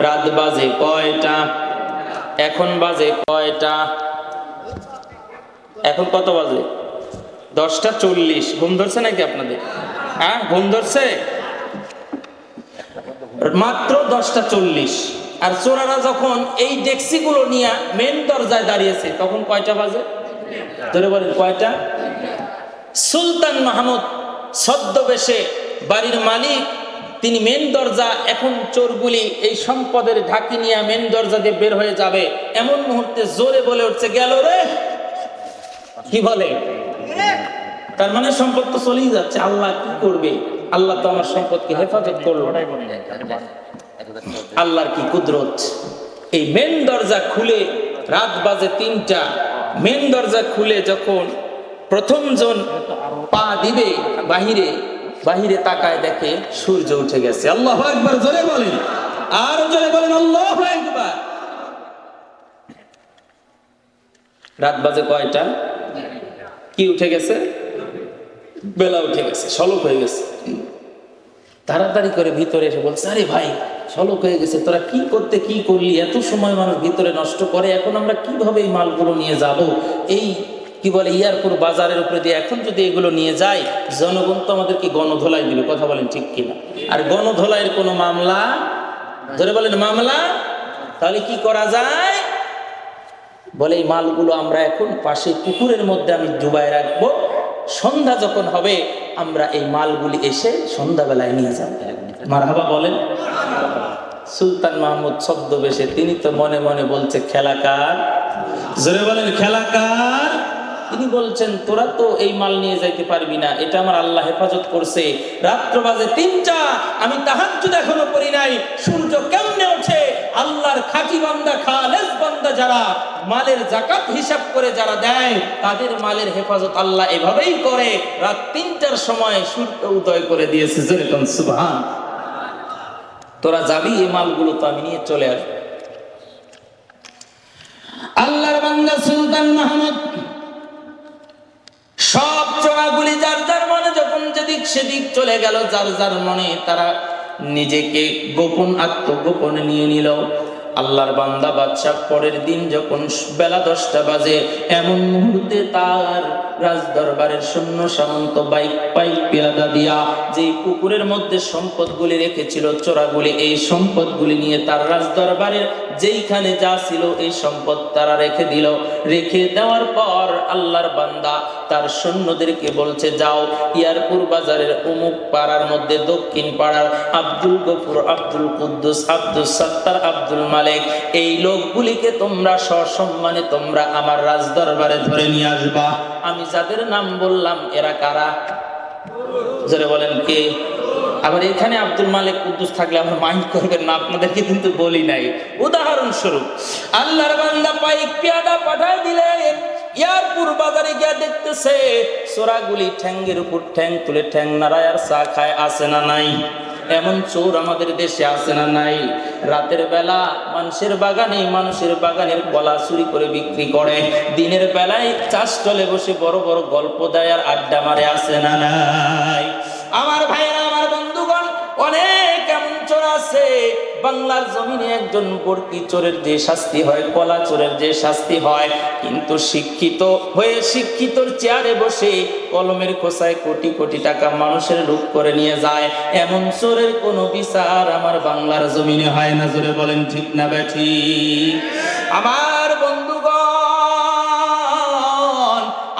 রাত বাজে কয়টা? এখন বাজে কয়টা? এখন কত বাজে? 10টা 40। ঘুম ধরছে নাকি আপনাদের? হ্যাঁ, ঘুম ধরছে? মাত্র 10টা 40। আর চোরারা যখন এই ডেক্সিগুলো নিয়ে মেন দরজায় দাঁড়িয়েছে তখন কয়টা বাজে? ধরে বলেন কয়টা? সুলতান মাহমুদ ছদ্মবেশে বাড়ির মালিক, তিনি মেন দরজা, এখন চোরগুলি এই সম্পদের ঢাকি নিয়ে মেন দরজা দিয়ে বের হয়ে যাবে, এমন মুহূর্তে জোরে বলে উঠছে, গেল রে। কি বলে? তার মানে সম্পদ তো চলেই যাচ্ছে। আল্লাহ কি করবে? আল্লাহ তো আমার সম্পদকে হেফাজত করলো। আল্লাহর কি কুদরত! এই মেন দরজা খুলে, রাত বাজে 3টা, মেন দরজা খুলে যখন প্রথম জন পা দিবে বাহিরে, বাহিরে তাকায় দেখে সূর্য উঠে গেছে। আল্লাহু আকবার! জোরে বলেন, আরো জোরে বলেন, আল্লাহু আকবার! রাত বাজে কয়টা? কি উঠে গেছে? বেলা উঠে গেছে, শলক হয়ে গেছে। তাড়াতাড়ি করে ভিতরে এসে বলছে, আরে ভাই, শলক হয়ে গেছে, তোরা কি করতে কি করলি? এত সময় মানুষ ভিতরে নষ্ট করে, এখন আমরা কিভাবে এই মালগুলো নিয়ে যাব? এই কি বলে ইয়ারপুর বাজারের উপরে দিয়ে এখন যদি এগুলো নিয়ে যাই, জনগণ তো আমাদেরকে গণধোলাই দিবে। কথা বলেন ঠিক কিনা? আর গণধোলাইয়ের কোনো মামলা, ধরে বলেন মামলা, তাহলে কি করা যায়? বলে এই মালগুলো আমরা এখন পাশে পুকুরের মধ্যে আমি ডুবাই রাখবো, সন্ধ্যা যখন হবে আমরা এই মালগুলি এসে সন্ধ্যাবেলায় নিয়ে যাব। মারহাবা বলেন। সুলতান মাহমুদ ছদ্মবেশে, তিনি তো মনে মনে বলছে, খেলা কার? জোরে বলেন, খেলা কার? তিনি বলছেন, তোরা তো এই মাল নিয়ে যাইতে পারবি না, এটা আমার আল্লাহ হেফাজত করছে। রাত্র বাজে 3টা, আমি তাহাজ্জুদ এখনো পড়ি নাই, সূর্য কেমনে ওঠে? আল্লাহর খাঁটি বান্দা, খালেস বান্দা যারা মালের যাকাত হিসাব করে যারা দেয়, তাদের মালের হেফাজত আল্লাহ এভাবেই করে। রাত 3টার সময় সূর্য উদয় করে দিয়েছে। জোরে কোন সুবহান! তোরা যাবি, এই মালগুলো তো আমি নিয়ে চলে আসবো। আল্লাহর বান্দা সুলতান মাহমুদ সব চোরাগুলি যার যার মনে যখন যেদিক সেদিক চলে গেল, যার যার মনে তারা নিজেকে গোপন আত্মগোপনে নিয়ে নিল। আল্লাহর বান্দা বাদশা পরের দিন যখন বেলা 10টা বাজে, এমন মুহূর্তে তার রাজদরবারের সৈন্য সামন্ত বাইক পাইক পেয়াদা দিয়া যে পুকুরের মধ্যে সম্পদগুলি রেখেছিল চোরাগুলি, এই সম্পদগুলি নিয়ে তার রাজদরবারের যেইখানে যা ছিল এই সম্পদ তারা রেখে দিল। রেখে দেওয়ার পর আল্লাহর বান্দা তার সৈন্যদেরকে বলছে, যাও ইয়ারপুর বাজারের অমুক পাড়ার মধ্যে, দক্ষিণ পাড়ার আব্দুল গফুর, আব্দুল কুদ্দুস, আব্দুল সাত্তার, আব্দুল মালিক, এই লোকগুলিকে তোমরা সসম্মানে তোমরা আমার রাজদরবারে ধরে নিয়ে আসবা। আমি যাদের নাম বললাম এরা কারা? যারা বলেন কে? আবার এখানে আব্দুল মালিক, কুদ্দুস থাকলে আমার মাইন্ড করবেন না, আপনাদেরকে কিন্তু বলি নাই। উদাহরণস্বরূপ আল্লাহর বান্দা পাইক পেয়াদা পাঠায় দিলেন, ইয়ারপুর বাজারে গিয়ে দেখতেছে চোরাগুলি ঠ্যাঙ্গের উপর ঠ্যাং তুলে ঠ্যাং নাড়ায় আর চা খায়। আছে না নাই? এমন চোর আমাদের দেশে আছে না নাই? রাতের বেলা মানুষের বাগানের কলা চুরি করে বিক্রি করে, দিনের বেলায় চাষতলে বসে বড় বড় গল্প দেয় আর আড্ডা মারে। আছে না নাই? আমার ভাইয়েরা, আমার বন্ধুগণ, অনেক এমন চোর আছে বাংলার জমিনে একজন বর্কি চোরের যে শাস্তি হয়, কলা চোরের যে শাস্তি হয়, কিন্তু শিক্ষিত হয়ে শিক্ষিতর চেয়ারে বসে কলমের খোসায় কোটি কোটি টাকা মানুষের লুট করে নিয়ে যায়, এমন চোরের কোনো বিচার আমার বাংলার জমিনে হয় না। জোরে বলেন ঠিক না বেঠিক? আমার বন্ধুগণ,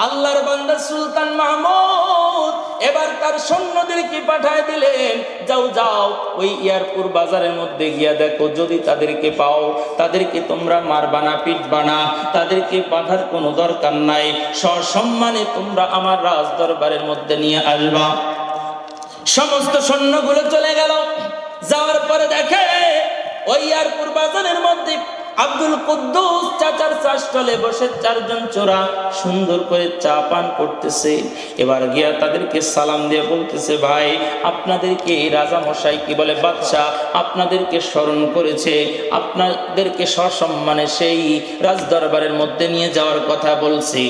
আল্লাহর বান্দা সুলতান মাহমুদ এবার তার সৈন্যদেরকে পাঠায় দিলেন, যাও যাও ওই ইয়ারপুর বাজারের মধ্যে গিয়া দেখো, যদি তাদেরকে পাও তাদেরকে তোমরা মারবা না, পিটবা না, তাদেরকে বাঁধার কোনো দরকার নাই, সসম্মানে তোমরা আমার রাজ দরবারের মধ্যে নিয়ে আসবা। সমস্ত সৈন্যগুলো চলে গেল। যাওয়ার পরে দেখে ওই ইয়ারপুর বাজারের মধ্যে আব্দুল কুদ্দুস চাচার চা স্টলে বসে চারজন চোরা সুন্দর করে চা পান করতেছে। এবার গিয়া তাদেরকে সালাম দিয়ে বলতেছে, ভাই আপনাদেরকে রাজা মশাই কি বলে বাদশা আপনাদেরকে স্মরণ করেছে, আপনাদেরকে সসম্মানে সেই রাজ দরবারের মধ্যে নিয়ে যাওয়ার কথা বলছি।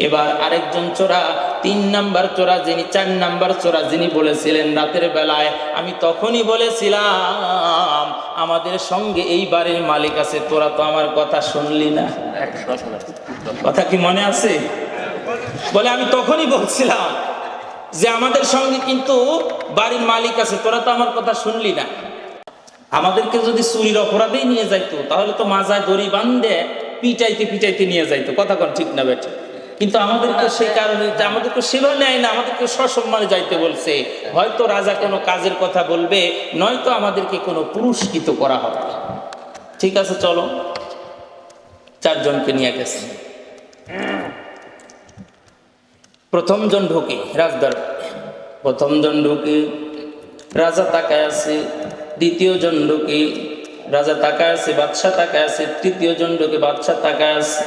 এবার আরেকজন চোরা, 3 নাম্বার চোরা যিনি, 4 নাম্বার চোরা যিনি বলেছিলেন রাতের বেলায়, আমি তখনই বলেছিলাম আমাদের সঙ্গে এই বাড়ির মালিক আছে, তোরা তো আমার কথা শুনলি না। কথা কি মনে আছে? বলে আমি তখনই বলছিলাম যে আমাদের সঙ্গে কিন্তু বাড়ির মালিক আছে, তোরা তো আমার কথা শুনলি না। আমাদেরকে যদি চুরির অপরাধেই নিয়ে যাইতো তাহলে তো মাজায় দড়ি বান্ধে পিটাইতে পিটাইতে নিয়ে যাইতো। কথা কোন ঠিক না বেটা? কিন্তু আমাদেরকে সেই কারণে আমাদেরকে সেভাবে নেয় না, আমাদেরকে সসম্মানে যাইতে বলছে। হয়তো রাজা কোনো কাজের কথা বলবে, নয়তো আমাদেরকে কোনো পুরস্কৃত করা হবে। ঠিক আছে চলো, 4 জনকে নিয়ে গেছে। প্রথম জন ঢুকে রাজদরবারে, প্রথম জন ঢুকে রাজা তাকায় আছে, দ্বিতীয় জন ঢুকে রাজা তাকায় আছে, বাদশা তাকায় আছে, তৃতীয় জন ঢুকে বাদশা তাকায় আছে।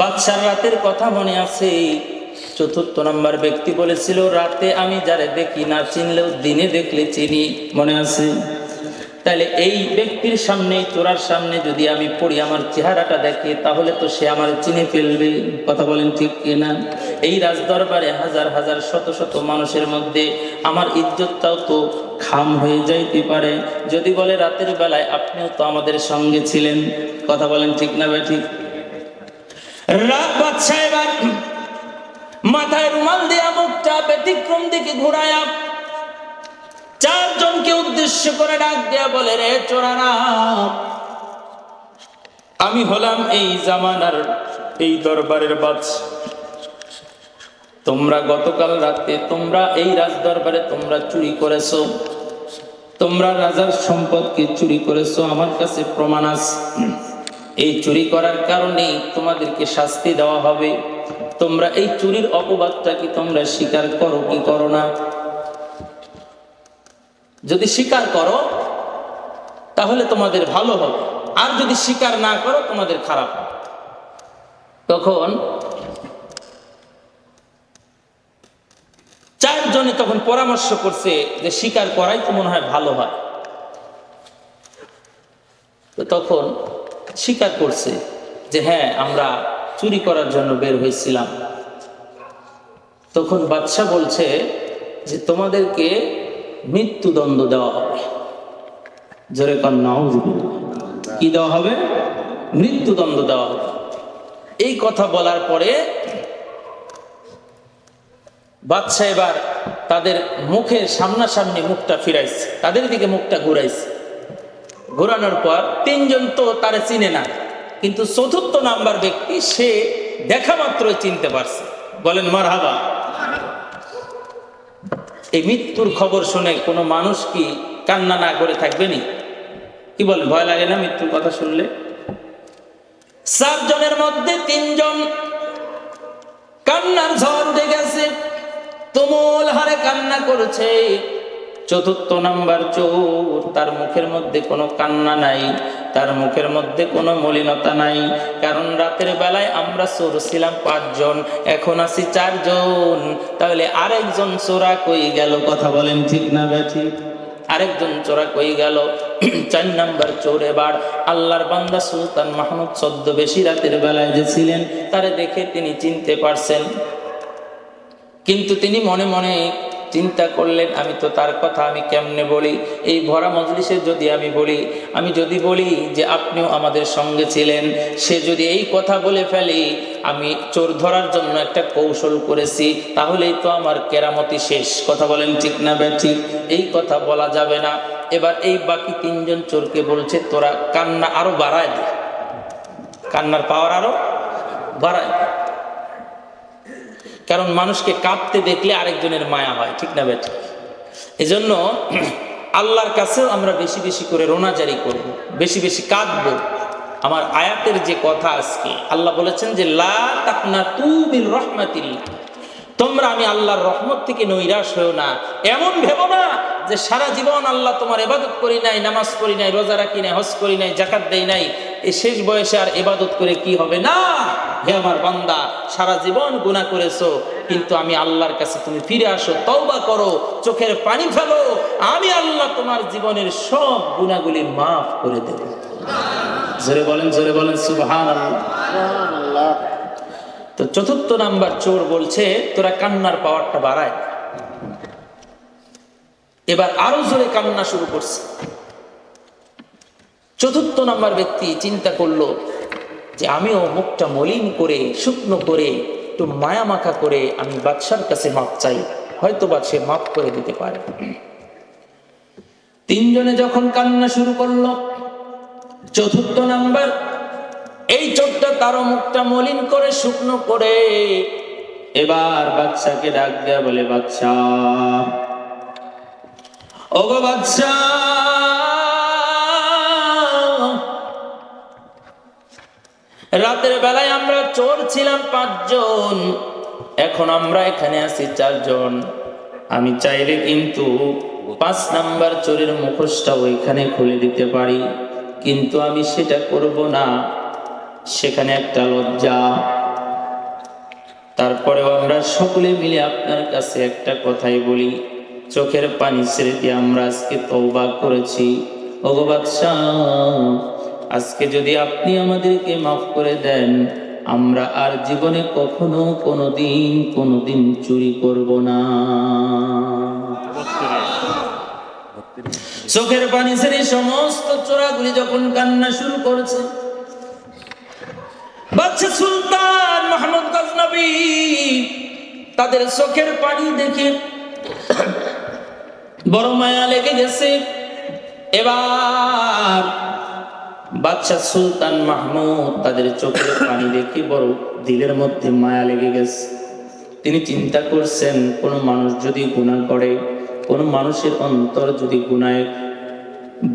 বাদশার রাতের কথা মনে আছে। 4র্থ নাম্বার ব্যক্তি বলেছিল, রাতে আমি যারে দেখি না চিনলেও দিনে দেখলে চিনি, মনে আছে? তাহলে এই ব্যক্তির সামনে, চোরার সামনে যদি আমি পড়ি, আমার চেহারাটা দেখে, তাহলে তো সে আমার চিনে ফেলবে। কথা বলেন ঠিক কিনা? এই রাজদরবারে হাজার হাজার শত শত মানুষের মধ্যে আমার ইজ্জতটাও তো খাম হয়ে যাইতে পারে। যদি বলে রাতের বেলায় আপনিও তো আমাদের সঙ্গে ছিলেন। কথা বলেন ঠিক না ভাই? ঠিক। বাদশা এবার মাথায় রুমাল দিয়া মুখটা ব্যতিক্রম দিকে ঘুরায়া 4 জনকে উদ্দেশ্য করে ডাক দিয়া বলে, রে চোরারা, আমি হলাম এই জামানার এই দরবারের বাদশা। তোমরা গতকাল রাতে তোমরা এই রাজ দরবারে তোমরা চুরি করেছো, তোমরা রাজার সম্পদকে চুরি করেছো, আমার কাছে প্রমাণ আছে। এই চুরি করার কারণে তোমাদেরকে শাস্তি দেওয়া হবে। তোমরা এই চুরির অপবাদটা কি তোমরা স্বীকার করো কি করো না? যদি স্বীকার করো তাহলে তোমাদের ভালো হবে, আর যদি স্বীকার না করো তোমাদের খারাপ হবে। তখন 4 জনে তখন পরামর্শ করছে যে স্বীকার করাই তো মনে হয় ভালো হয়। তো তখন স্বীকার করছে যে হ্যাঁ, আমরা চুরি করার জন্য বের হয়েছিলাম। তখন বাদশা বলছে যে তোমাদেরকে মৃত্যুদণ্ড দেওয়া হবে। জোরে কর নাউজুবিল্লাহ। কি দেওয়া হবে? মৃত্যুদণ্ড দেওয়া হবে। এই কথা বলার পরে বাদশা এবার তাদের মুখের সামনাসামনি মুখটা ফিরাইছে, তাদের দিকে মুখটা ঘুরাইছে। ঘোরানোর পর 3 জন তো তারা চিনে না, কিন্তু 4র্থ নাম্বার ব্যক্তি সে দেখা মাত্রই চিনতে পারছে। বলেন মারহাবা। এই মৃত্যুর খবর শুনে কোনো মানুষ কি কান্না না করে থাকবে নি? কি বলেন, ভয় লাগে না মৃত্যুর কথা শুনলে? 4 জনের মধ্যে 3 জন কান্নার ঝড় উঠে গেছে, তুমুল হারে কান্না করেছে। 4র্থ নাম্বার চোর, তার মুখের মধ্যে কোনো কান্না নাই, তার মুখের মধ্যে কোনো মলিনতা নাই। কারণ রাতের বেলায় আমরা চোর ছিলাম 5 জন, এখন আছি 4 জন। তাহলে আরেকজন চোরা কই গেল? কথা বলেন ঠিক না বেঠি? আরেকজন চোরা কই গেল? 4 নাম্বার চোর এবার আল্লাহর বান্দা সুলতান মাহমুদ ছদ্মবেশী রাতের বেলায় যে ছিলেন, তারে দেখে তিনি চিনতে পারছেন। কিন্তু তিনি মনে মনে চিন্তা করলেন আমি তো তার কথা আমি কেমনে বলি, এই ভরা মজলিসে যদি আমি যদি বলি যে আপনিও আমাদের সঙ্গে ছিলেন, সে যদি এই কথা বলে ফেলি আমি চোর ধরার জন্য একটা কৌশল করেছি, তাহলেই তো আমার কেরামতি শেষ। কথা বলেন ঠিক না ঠিক? এই কথা বলা যাবে না। এবার এই বাকি তিনজন চোরকে বলছে তোরা কান্না আরো বাড়ায় দে, কান্নার পাওয়ার আরো বাড়ায়। কারণ মানুষকে কাঁদতে দেখলে আরেকজনের মায়া হয়, ঠিক না বেঠিক? এজন্য আল্লাহর কাছেও আমরা বেশি বেশি করে রোনাজারি করব, বেশি বেশি কাঁদবো। আমার আয়াতের যে কথা আজকে আল্লাহ বলেছেন যে লা তাকনাতু মির রাহমাতিল্লাহ, তোমরা আমি আল্লাহর রহমত থেকে নৈরাশ হও না। এমন ভেবো না যে সারা জীবন আল্লাহ তোমার ইবাদত করি নাই, নামাজ পড়ি নাই, রোজা রাখি নাই, হজ করি নাই, যাকাত দেই নাই, এই শেষ বয়সে আর ইবাদত করে কি হবে। না হে আমার বান্দা, সারা জীবন গুনাহ করেছো, কিন্তু আমি আল্লাহর কাছে তুমি ফিরে আসো, তওবা করো, চোখের পানি ফেলো, আমি আল্লাহ তোমার জীবনের সব গুনাহগুলি মাফ করে দেব। জোরে বলেন সুবহানাল্লাহ। তো চতুর্থ নাম্বার চোর বলছে তোরা কান্নার পাওয়ারটা বাড়ায়। এবার আরো জোরে কান্না শুরু করছে। চতুর্থ নাম্বার ব্যক্তি চিন্তা করলো যে আমিও মুখটা মলিন করে শুকনো করে একটু মায়া মাখা করে আমি বাদশার কাছে মাপ চাই, হয়তো বা সে মাফ করে দিতে পারে। তিনজনে যখন কান্না শুরু করলো, চতুর্থ নাম্বার এই চোরটা তারও মুখটা মলিন করে শুকনো করে এবার বাদশাকে ডাক দেয়া বলে, বাদশা, ওগো বাদশা, রাতের বেলায় আমরা চোর ছিলাম 5 জন, এখন আমরা এখানে আছি 4 জন। আমি চাইলে কিন্তু 5 নাম্বার চোরের মুখোশটা ওইখানে খুলে দিতে পারি, কিন্তু আমি সেটা করব না, সেখানে একটা লজ্জা। তারপরেও আমরা সকলে মিলে আপনার কাছে একটা কথাই বলি, চোখের পানি ছেড়ে দিয়ে আমরা আজকে তওবা করেছি। ওগো বাদশাহ, আজকে যদি আপনি আমাদেরকে মাফ করে দেন, আমরা আর জীবনে কখনো কোনোদিন চুরি করব না। চোখের পানি ছেড়ে সমস্ত চোরাগুলি যখন কান্না শুরু করেছে, বাদশা সুলতান মাহমুদ গজনবী তাদের চোখের পানি দেখে বড় মায়া লেগে গেছে। এবার বাদশা সুলতান মাহমুদ তাদের চোখের পানি দেখে বড় দিলের মধ্যে মায়া লেগে গেছে। তিনি চিন্তা করছেন, কোন মানুষ যদি গুনাহ করে, কোন মানুষের অন্তর যদি গুনাহে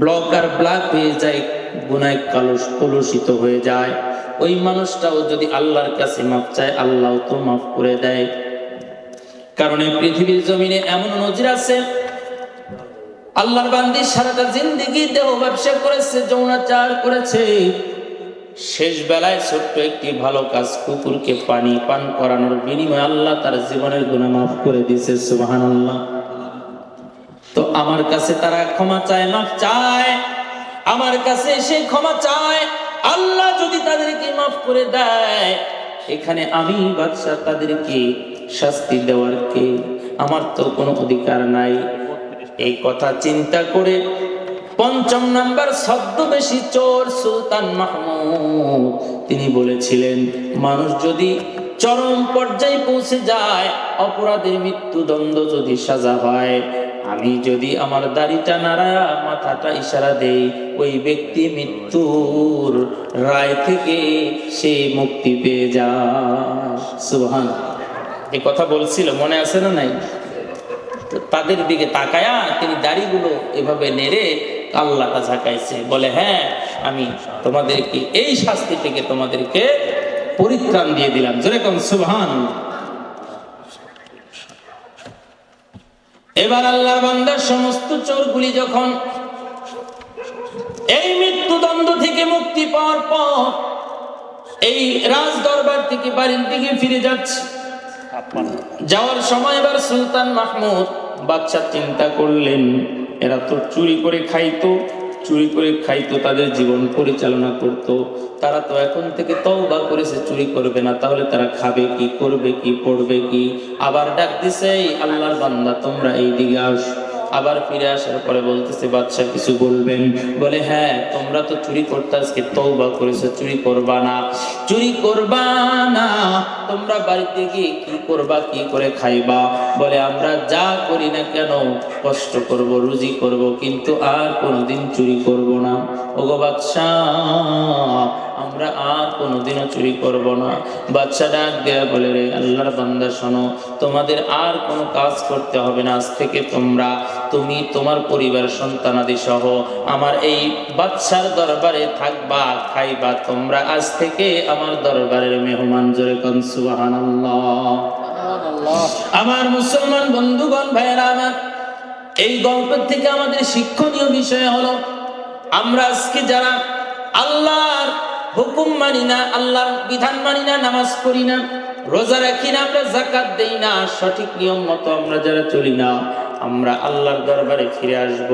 ব্লক হয়ে যায়, গুনাহে কলুষিত হয়ে যায়, ওই মানুষটাও যদি আল্লাহর কাছে মাফ চায়, আল্লাহ তো মাফ করে দেয়। কারণ এই পৃথিবীর জমিনে এমন নজির আছে, আল্লাহর বান্দী সারাটা জিন্দেগি দেহ ব্যবসা করেছে, যৌনাচার করেছে, শেষ বেলায় ছোট্ট একটি ভালো কাজ, কুকুরকে পানি পান করানোর বিনিময়ে আল্লাহ তার জীবনের গুনাহ মাফ করে দিয়েছে। সুবহানাল্লাহ। তো আমার কাছে তারা ক্ষমা চায়, মাফ চায়, আমার কাছে সে ক্ষমা চায়। আল্লাহ যদি তাদেরকে মাফ করে দেয়, এখানে আমি বাদশা তাদেরকে শাস্তি দেওয়ার কে? আমার তো কোনো অধিকার নাই। এই কথা চিন্তা করে 5ম নাম্বার ছদ্মবেশী চোর সুলতান মাহমুদ তিনি বলেছিলেন, মানুষ যদি চরম পর্যায়ে পৌঁছে যায়, অপরাধের মৃত্যুদণ্ড যদি সাজা হয়, আমি যদি আমার দাড়িটা নাড়া মাথাটা ইশারা দেই, ওই ব্যক্তি মৃত্যুর রায় থেকে সে মুক্তি পেয়ে যায়। সুবহানাল্লাহ। এই কথা বলছিল, মনে আছে না নাই? তো তাদের দিকে তাকায়া তিনি দাড়িগুলো এভাবে নেড়ে আল্লাহটা ঝাঁকাইছে, বলে হ্যাঁ, আমি তোমাদেরকে এই শাস্তি থেকে তোমাদেরকে পরিত্রাণ দিয়ে দিলাম। যেরকম সুবহানাল্লাহ। এবার আল্লাহর বান্দার সমস্ত চোরগুলি যখন এই মৃত্যুদণ্ড থেকে মুক্তি পাওয়ার পর এই রাজ দরবার থেকে বাড়ির দিকে ফিরে যাচ্ছে, যাওয়ার সময় এবার সুলতান মাহমুদ বাদশা চিন্তা করলেন, এরা তো চুরি করে খাইতো, চুরি করে খাইতো, তাদের জীবন পরিচালনা করত, তারা তো এখন থেকে তওবা করেছে, চুরি করবে না। তাহলে তারা খাবে কি, করবে কি, পড়বে কি? আবার ডাক দিছে, এই আল্লাহর বান্দা তোমরা এই দিকে আস। আবার ফিরে আসার পরে বলতেছে, বাদশা কিছু বলবেন? বলে, হ্যাঁ, তোমরা তো চুরি করতে আজকে তওবা করেছো, চুরি করবা না, চুরি করবা না। তোমরা বাড়িতে গিয়ে কি করবা, কি করে খাইবা? বলে, আমরা যা করি না কেন কষ্ট করব, রুজি করব, কিন্তু আর কোনোদিন চুরি করব না। ওগো বাদশা, আমরা আর কোনোদিনও চুরি করব না। বাদশা ডাক দেয়া বলে, রে আল্লাহর বান্দা শোনো, তোমাদের আর কোনো কাজ করতে হবে না। আজ থেকে তুমি তোমার পরিবার সন্তানাদি সহ আমার এই বাদশার দরবারে থাকবা, খাইবা। তোমরা আজ থেকে আমার দরবারের মেহমান। জোরে কোন সুবহানাল্লাহ। আমার মুসলমান বন্ধুগণ, ভাইয়েরা আমার, এই গল্পের থেকে আমাদের শিক্ষণীয় বিষয় হলো, আমরা আজকে যারা আল্লাহর হুকুম মানি না, আল্লাহর বিধান মানি না, নামাজ পড়ি না, রোজা রাখি না, আমরা যাকাত দেই না, সঠিক নিয়ম মতো আমরা যারা চলি না, আমরা আল্লাহর দরবারে ফিরে আসব,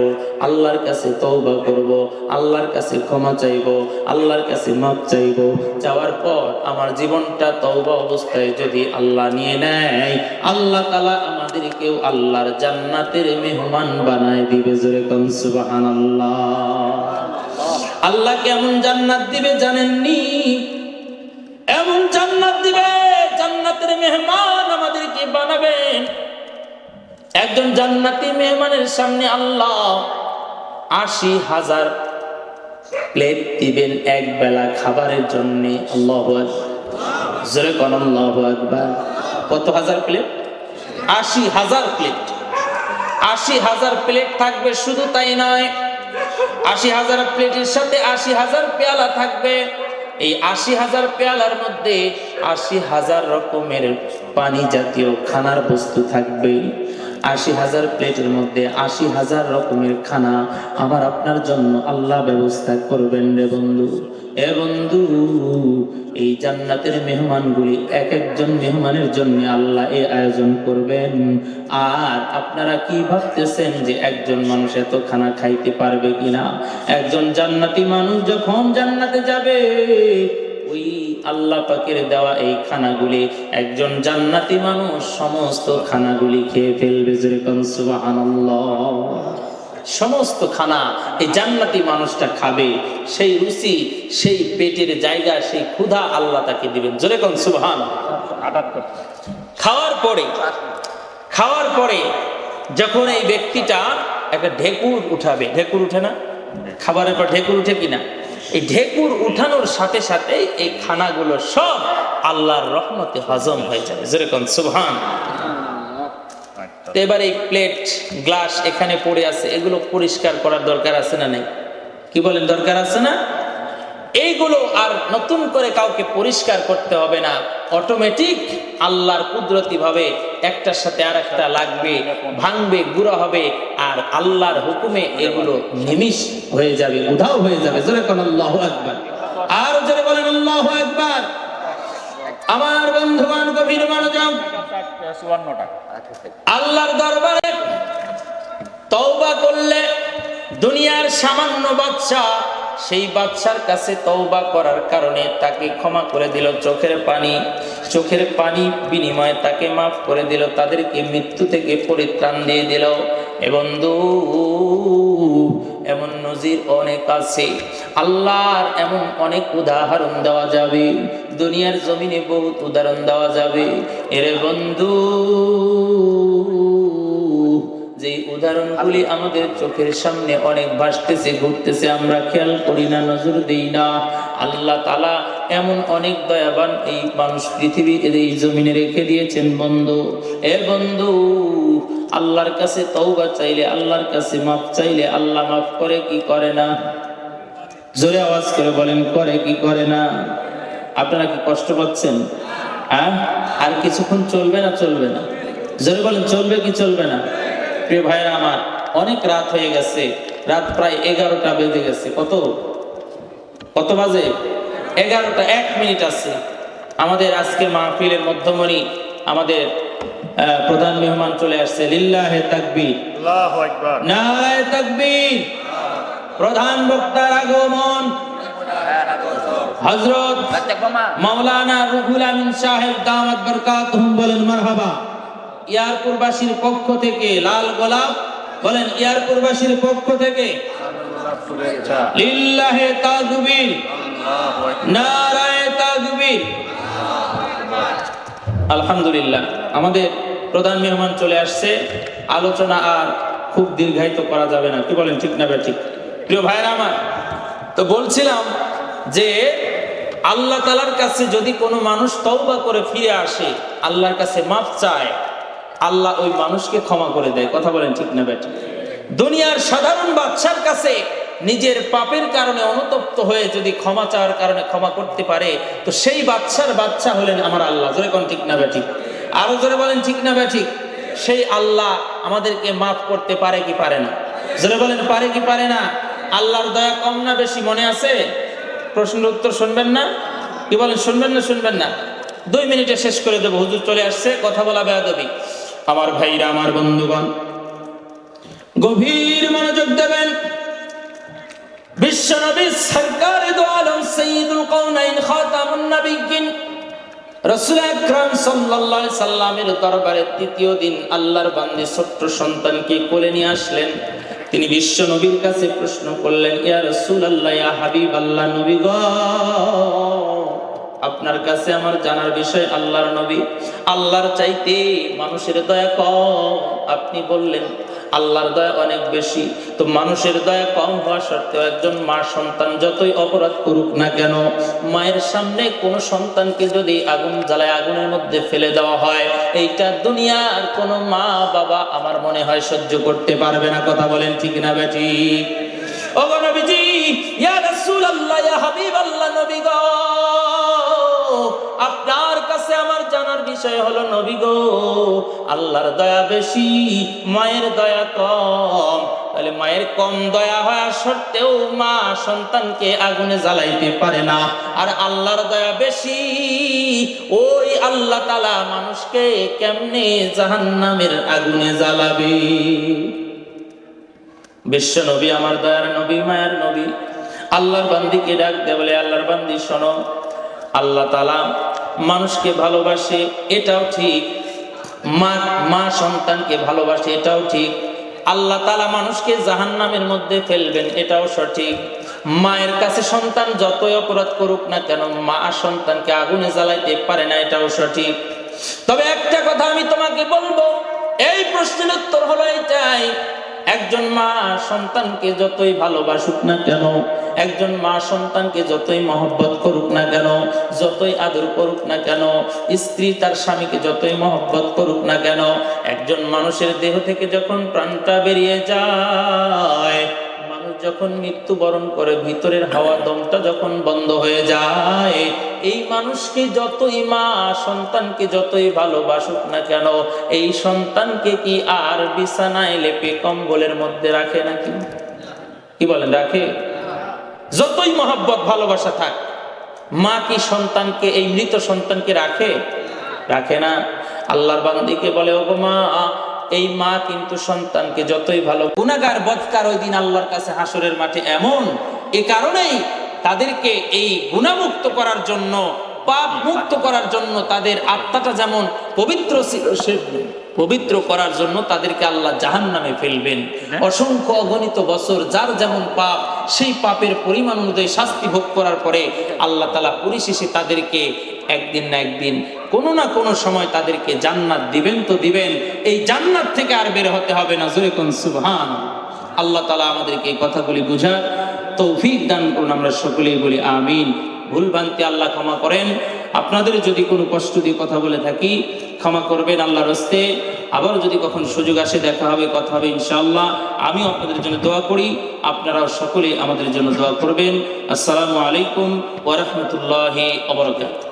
আল্লাহর কাছে তওবা করব, আল্লাহর কাছে ক্ষমা চাইব, আল্লাহর কাছে মাফ চাইব। চাওয়ার পর আমার জীবনটা তওবা অবস্থায় যদি আল্লাহ নিয়ে নেয়, আল্লাহ তাআলা আমাদেরকেও আল্লাহর জান্নাতের মেহমান বানায় দিবে। জোরে কোন সুবহানাল্লাহ। আল্লাহ কেমন জান্নাত দিবে জানেননি? এমন জান্নাত দিবে, জান্নাতের মেহমান আমাদেরকে বানাবেন। একজন জান্নাতি মেহমানের সামনে আল্লাহ ৮০,০০০ প্লেট দিবেন এক বেলা খাবারের জন্য। আল্লাহু আকবার। জোরে কোন আল্লাহু আকবার। কত হাজার প্লেট? ৮০,০০০ প্লেট। ৮০,০০০ প্লেট থাকবে। শুধু তাই নয়, ৮০,০০০ প্লেটের সাথে ৮০,০০০ পেয়ালা থাকবে। এই ৮০,০০০ পেয়ালার মধ্যে ৮০,০০০ রকমের পানি জাতীয় খানার বস্তু থাকবে। ৮০,০০০ প্লেটের মধ্যে ৮০,০০০ রকমের খানা আমার আপনার জন্য আল্লাহ ব্যবস্থা করবেন রে বন্ধু। এ বন্ধু, এই জান্নাতের মেহমানগুলি এক একজন মেহমানের জন্য আল্লাহ এই আয়োজন করবেন। আর আপনারা কি ভাবতেছেন যে একজন মানুষ এত খানা খাইতে পারবে কিনা? একজন জান্নাতি মানুষ যখন জান্নাতে যাবে, ওই আল্লাহ পাকের দেওয়া এই খানাগুলি একজন জান্নাতি মানুষ সমস্ত খানাগুলি খেয়ে ফেলবে। যেরকম সুবহানাল্লাহ। সমস্ত খানা এই জান্নাতি মানুষটা খাবে, সেই রুচি, সেই পেটের জায়গা, সেই ক্ষুধা আল্লাহ তাকে দিবেন। যেরকম সুবহানাল্লাহ। খাওয়ার পরে যখন এই ব্যক্তিটা একটা ঢেকুর উঠাবে, ঢেকুর উঠে না? খাবারের পর ঢেকুর উঠে কিনা? এই ঢেকুর উঠানোর সাথে সাথে এই খানাগুলো সব আল্লাহর রহমতে হজম হয়ে যাবে। যেরকম সুবহানাল্লাহ। এবার এই প্লেট, গ্লাস এখানে পড়ে আছে, এগুলো পরিষ্কার করার দরকার আছে না নেই? কি বলেন, দরকার আছে না? এইগুলো আর নতুন করে কাউকে পরিষ্কার করতে হবে না। অটোমেটিক আল্লাহর কুদরতি ভাবে একটার সাথে আর একটা লাগবে, ভাঙবে, গুঁড়া হবে, আর আল্লাহর হুকুমে এগুলো নিমিষ হয়ে যাবে, উধাও হয়ে যাবে। জোরে কোন আল্লাহু আকবার। আর জোরে বলেন আল্লাহু আকবার। আমার বন্ধুগণ, গভীর মনোযোগ। আল্লাহর দরবারে তওবা করলে দুনিয়ার সামান্য বাচ্চা, সেই বাচ্চার কাছে তওবা করার কারণে তাকে ক্ষমা করে দিল। চোখের পানি বিনিময়ে তাকে মাফ করে দিল, তাদেরকে মৃত্যু থেকে পরিত্রাণ দিয়ে দিল। এ বন্ধু, এমন নজির অনেক আছে। আল্লাহর এমন অনেক উদাহরণ দেওয়া যাবে, দুনিয়ার জমিনে বহুত উদাহরণ দেওয়া যাবে। এরে বন্ধু, যে উদাহরণগুলি আমাদের চোখের সামনে অনেক ভাসতেছে, ঘুরতেছে, আমরা খেয়াল করি না, নজর দেই না। আল্লাহ তাআলা এমন অনেক দয়াবান এই মানুষ পৃথিবীর এই জমিনে রেখে দিয়েছেন বন্ধু। এ বন্ধু, আল্লাহর কাছে তওবা চাইলে, আল্লাহর কাছে মাফ চাইলে আল্লাহ মাফ করে কি করে না? জোরে আওয়াজ করে বলেন, করে কি করে না? আপনারা কি কষ্ট পাচ্ছেন? আর কিছুক্ষণ চলবে না? চলবে না? জোরে বলেন, চলবে কি চলবে না? প্রিয় ভাইরা আমার, অনেক রাত হয়ে গেছে, রাত প্রায় 11টা বেজে গেছে। কত বাজে? 11টা 1 মিনিট আছে। আমাদের আজকের মাহফিলের মধ্যমণি আমাদের প্রধান মেহমান চলে আসছে। লিল্লাহে তাকবীর, আল্লাহু আকবার, নারায়ে তাকবীর। প্রধান বক্তার আগমন হযরত মাওলানা রুহুল আমিন সাহেব দামাত বরকাতুহুম বলেন মারহাবা। ইয়ারপুরবাসীর পক্ষ থেকে লাল গোলাপ বলেন, ইয়ারপুরবাসীর পক্ষ থেকে লিল্লাহে তাকবীর, নারায়ে তাকবীর। আলহামদুলিল্লাহ, আমাদের প্রধান মেহমান চলে আসছে। আলোচনা আর খুব দীর্ঘায়িত করা যাবে না, কি বলেন, ঠিক না ঠিক? প্রিয় ভাইরা আমার, তো বলছিলাম যে আল্লাহ তাআলার কাছে যদি কোনো মানুষ তওবা করে ফিরে আসে, আল্লাহর কাছে মাফ চায়, আল্লাহ ওই মানুষকে ক্ষমা করে দেয়। কথা বলেন, ঠিক না ঠিক? দুনিয়ার সাধারণ বাদশার কাছে নিজের পাপের কারণে অনুতপ্ত হয়ে যদি ক্ষমা চাওয়ার কারণে ক্ষমা করতে পারে, তো সেই বাদশার বাদশা হলেন আমার আল্লাহ। জোরে কোন ঠিক না ঠিক? আরো জোরে বলেন, ঠিক না ঠিক? সেই আল্লাহ আমাদেরকে মাফ করতে পারে কি পারে না? জোরে বলেন, পারে কি পারে না? আল্লাহর দয়া কম না বেশি মনে আছে? প্রশ্নের উত্তর শুনবেন না? কি বলেন, শুনবেন না শুনবেন না? 2 মিনিটে শেষ করে দেবো, হুজুর চলে আসছে, কথা বলা বেয়াদবি। আমার ভাইরা, আমার বন্ধুগণ, গভীর মনোযোগ দেবেন। বিশ্বনবী সরকারে দো আলম সাইয়্যিদুল কাউনাইন খাতামুন নবিয়্যিন রাসূল আকরাম সাল্লাল্লাহু আলাইহি সাল্লামের দরবারে ৩য় দিন আল্লাহর বান্দী ছোট্ট সন্তানকে কোলে নিয়ে আসলেন। তিনি বিশ্ব নবীর কাছে প্রশ্ন করলেন, ইয়া রাসূলুল্লাহ, ইয়া হাবিবাল্লাহ, নবী গো, আপনার কাছে আমার জানার বিষয়, আল্লাহর নবী, আল্লাহর চাইতে মানুষের দয়া কম। আপনি বললেন আল্লাহর দয়া অনেক বেশি, তো মানুষের দয়া কম হওয়া সত্ত্বেও একজন মা সন্তান যতই অপরাধ করুক না কেন, মায়ের সামনে কোন সন্তানকে যদি আগুন জ্বালায় আগুনের মধ্যে ফেলে দেওয়া হয়, এইটা দুনিয়ার কোন মা বাবা আমার মনে হয় সহ্য করতে পারবে না। কথা বলেন, ঠিক না ঠিক? ওগো নবীজি, ইয়া রাসূলুল্লাহ, ইয়া হাবিবাল্লাহ, নবী গো, আপনার কাছে আমার জানার বিষয় হলো, নবী গো, আল্লাহর দয়া বেশি, মায়ের দয়া কম। তাহলে মায়ের কম দয়া হওয়া সত্ত্বেও মা সন্তানকে আগুনে জ্বালাইতে পারে না, আর আল্লাহর দয়া বেশি, ওই আল্লাহ তাআলা মানুষকে কেমনে জাহান্নামের আগুনে জ্বালাবে? বিশ্ব নবী, আমার দয়ার নবী, মায়ের নবী, আল্লাহর বান্দীকে ডাক দেয়, বলে, আল্লাহর বান্দী শোনো, আল্লাহ তাআলা মানুষকে ভালোবাসে, এটাও ঠিক। মা সন্তানকে ভালোবাসে, এটাও ঠিক। আল্লাহ তাআলা মানুষকে জাহান্নামের মধ্যে ফেলবেন, এটাও সঠিক। মায়ের কাছে সন্তান যতই অপরাধ করুক না কেন, মা সন্তানকে আগুনে জ্বালাইতে পারে না, এটাও সঠিক। তবে একটা কথা আমি তোমাকে বলবো, এই প্রশ্নের উত্তর হলো এটাই, একজন মা সন্তানকে যতই ভালোবাসুক না কেন, একজন মা সন্তানকে যতই মহব্বত করুক না কেন, যতই আদর করুক না কেন, স্ত্রী তার স্বামীকে যতই মহব্বত করুক না কেন, একজন মানুষের দেহ থেকে যখন প্রাণটা বেরিয়ে যায়, মানুষ যখন মৃত্যুবরণ করে, ভিতরের হাওয়া দমটা যখন বন্ধ হয়ে যায়, এই মানুষকে যতই মা সন্তানকে যতই ভালোবাসুক না কেন, এই সন্তানকে কি আর বিছানায় লেপে কম্বলের মধ্যে রাখে নাকি? কি বলেন, রাখে? যতই মহব্বত ভালোবাসা থাক, মা কি সন্তানকে, এই মৃত সন্তানকে রাখে? রাখে না। আল্লাহর বান্দীকে বলে, ওগো মা, এই মা কিন্তু সন্তানকে যতই ভালো, গুনাহগার বদকার ওই দিন আল্লাহর কাছে হাসরের মাঠে এমন, এ কারণেই তাদেরকে এই গুনাহমুক্ত করার জন্য, পাপ মুক্ত করার জন্য, তাদের আত্মাটা যেমন পবিত্র ছিল, সে পবিত্র করার জন্য তাদেরকে আল্লাহ জাহান্নামে ফেলবেন। অসংখ্য অগণিত বছর যার যেমন পাপ, সেই পাপের পরিমাণ অনুযায়ী শাস্তি ভোগ করার পরে আল্লাহ তাআলা পরিশেষে তাদেরকে একদিন না একদিন, কোনো না কোনো সময় তাদেরকে জান্নাত দিবেন তো দিবেন। এই জান্নাত থেকে আর বের হতে হবে না। জোরে কোন সুবহান। আল্লাহ তাআলা আমাদেরকে এই কথাগুলি বুঝার তৌফিক দান করুন। আমরা সকলেই বলি আমিন। ভুল ভ্রান্তি আল্লাহ ক্ষমা করেন। আপনাদের যদি কোনো কষ্ট দিয়ে কথা বলে থাকি, ক্ষমা করবেন আল্লাহর হস্তে। আবার যদি কখন সুযোগ আসে, দেখা হবে, কথা হবে ইনশাআল্লাহ। আমিও আপনাদের জন্য দোয়া করি, আপনারাও সকলেই আমাদের জন্য দোয়া করবেন। আসসালামু আলাইকুম ওয়া রাহমাতুল্লাহি ওয়া বারাকাতুহু।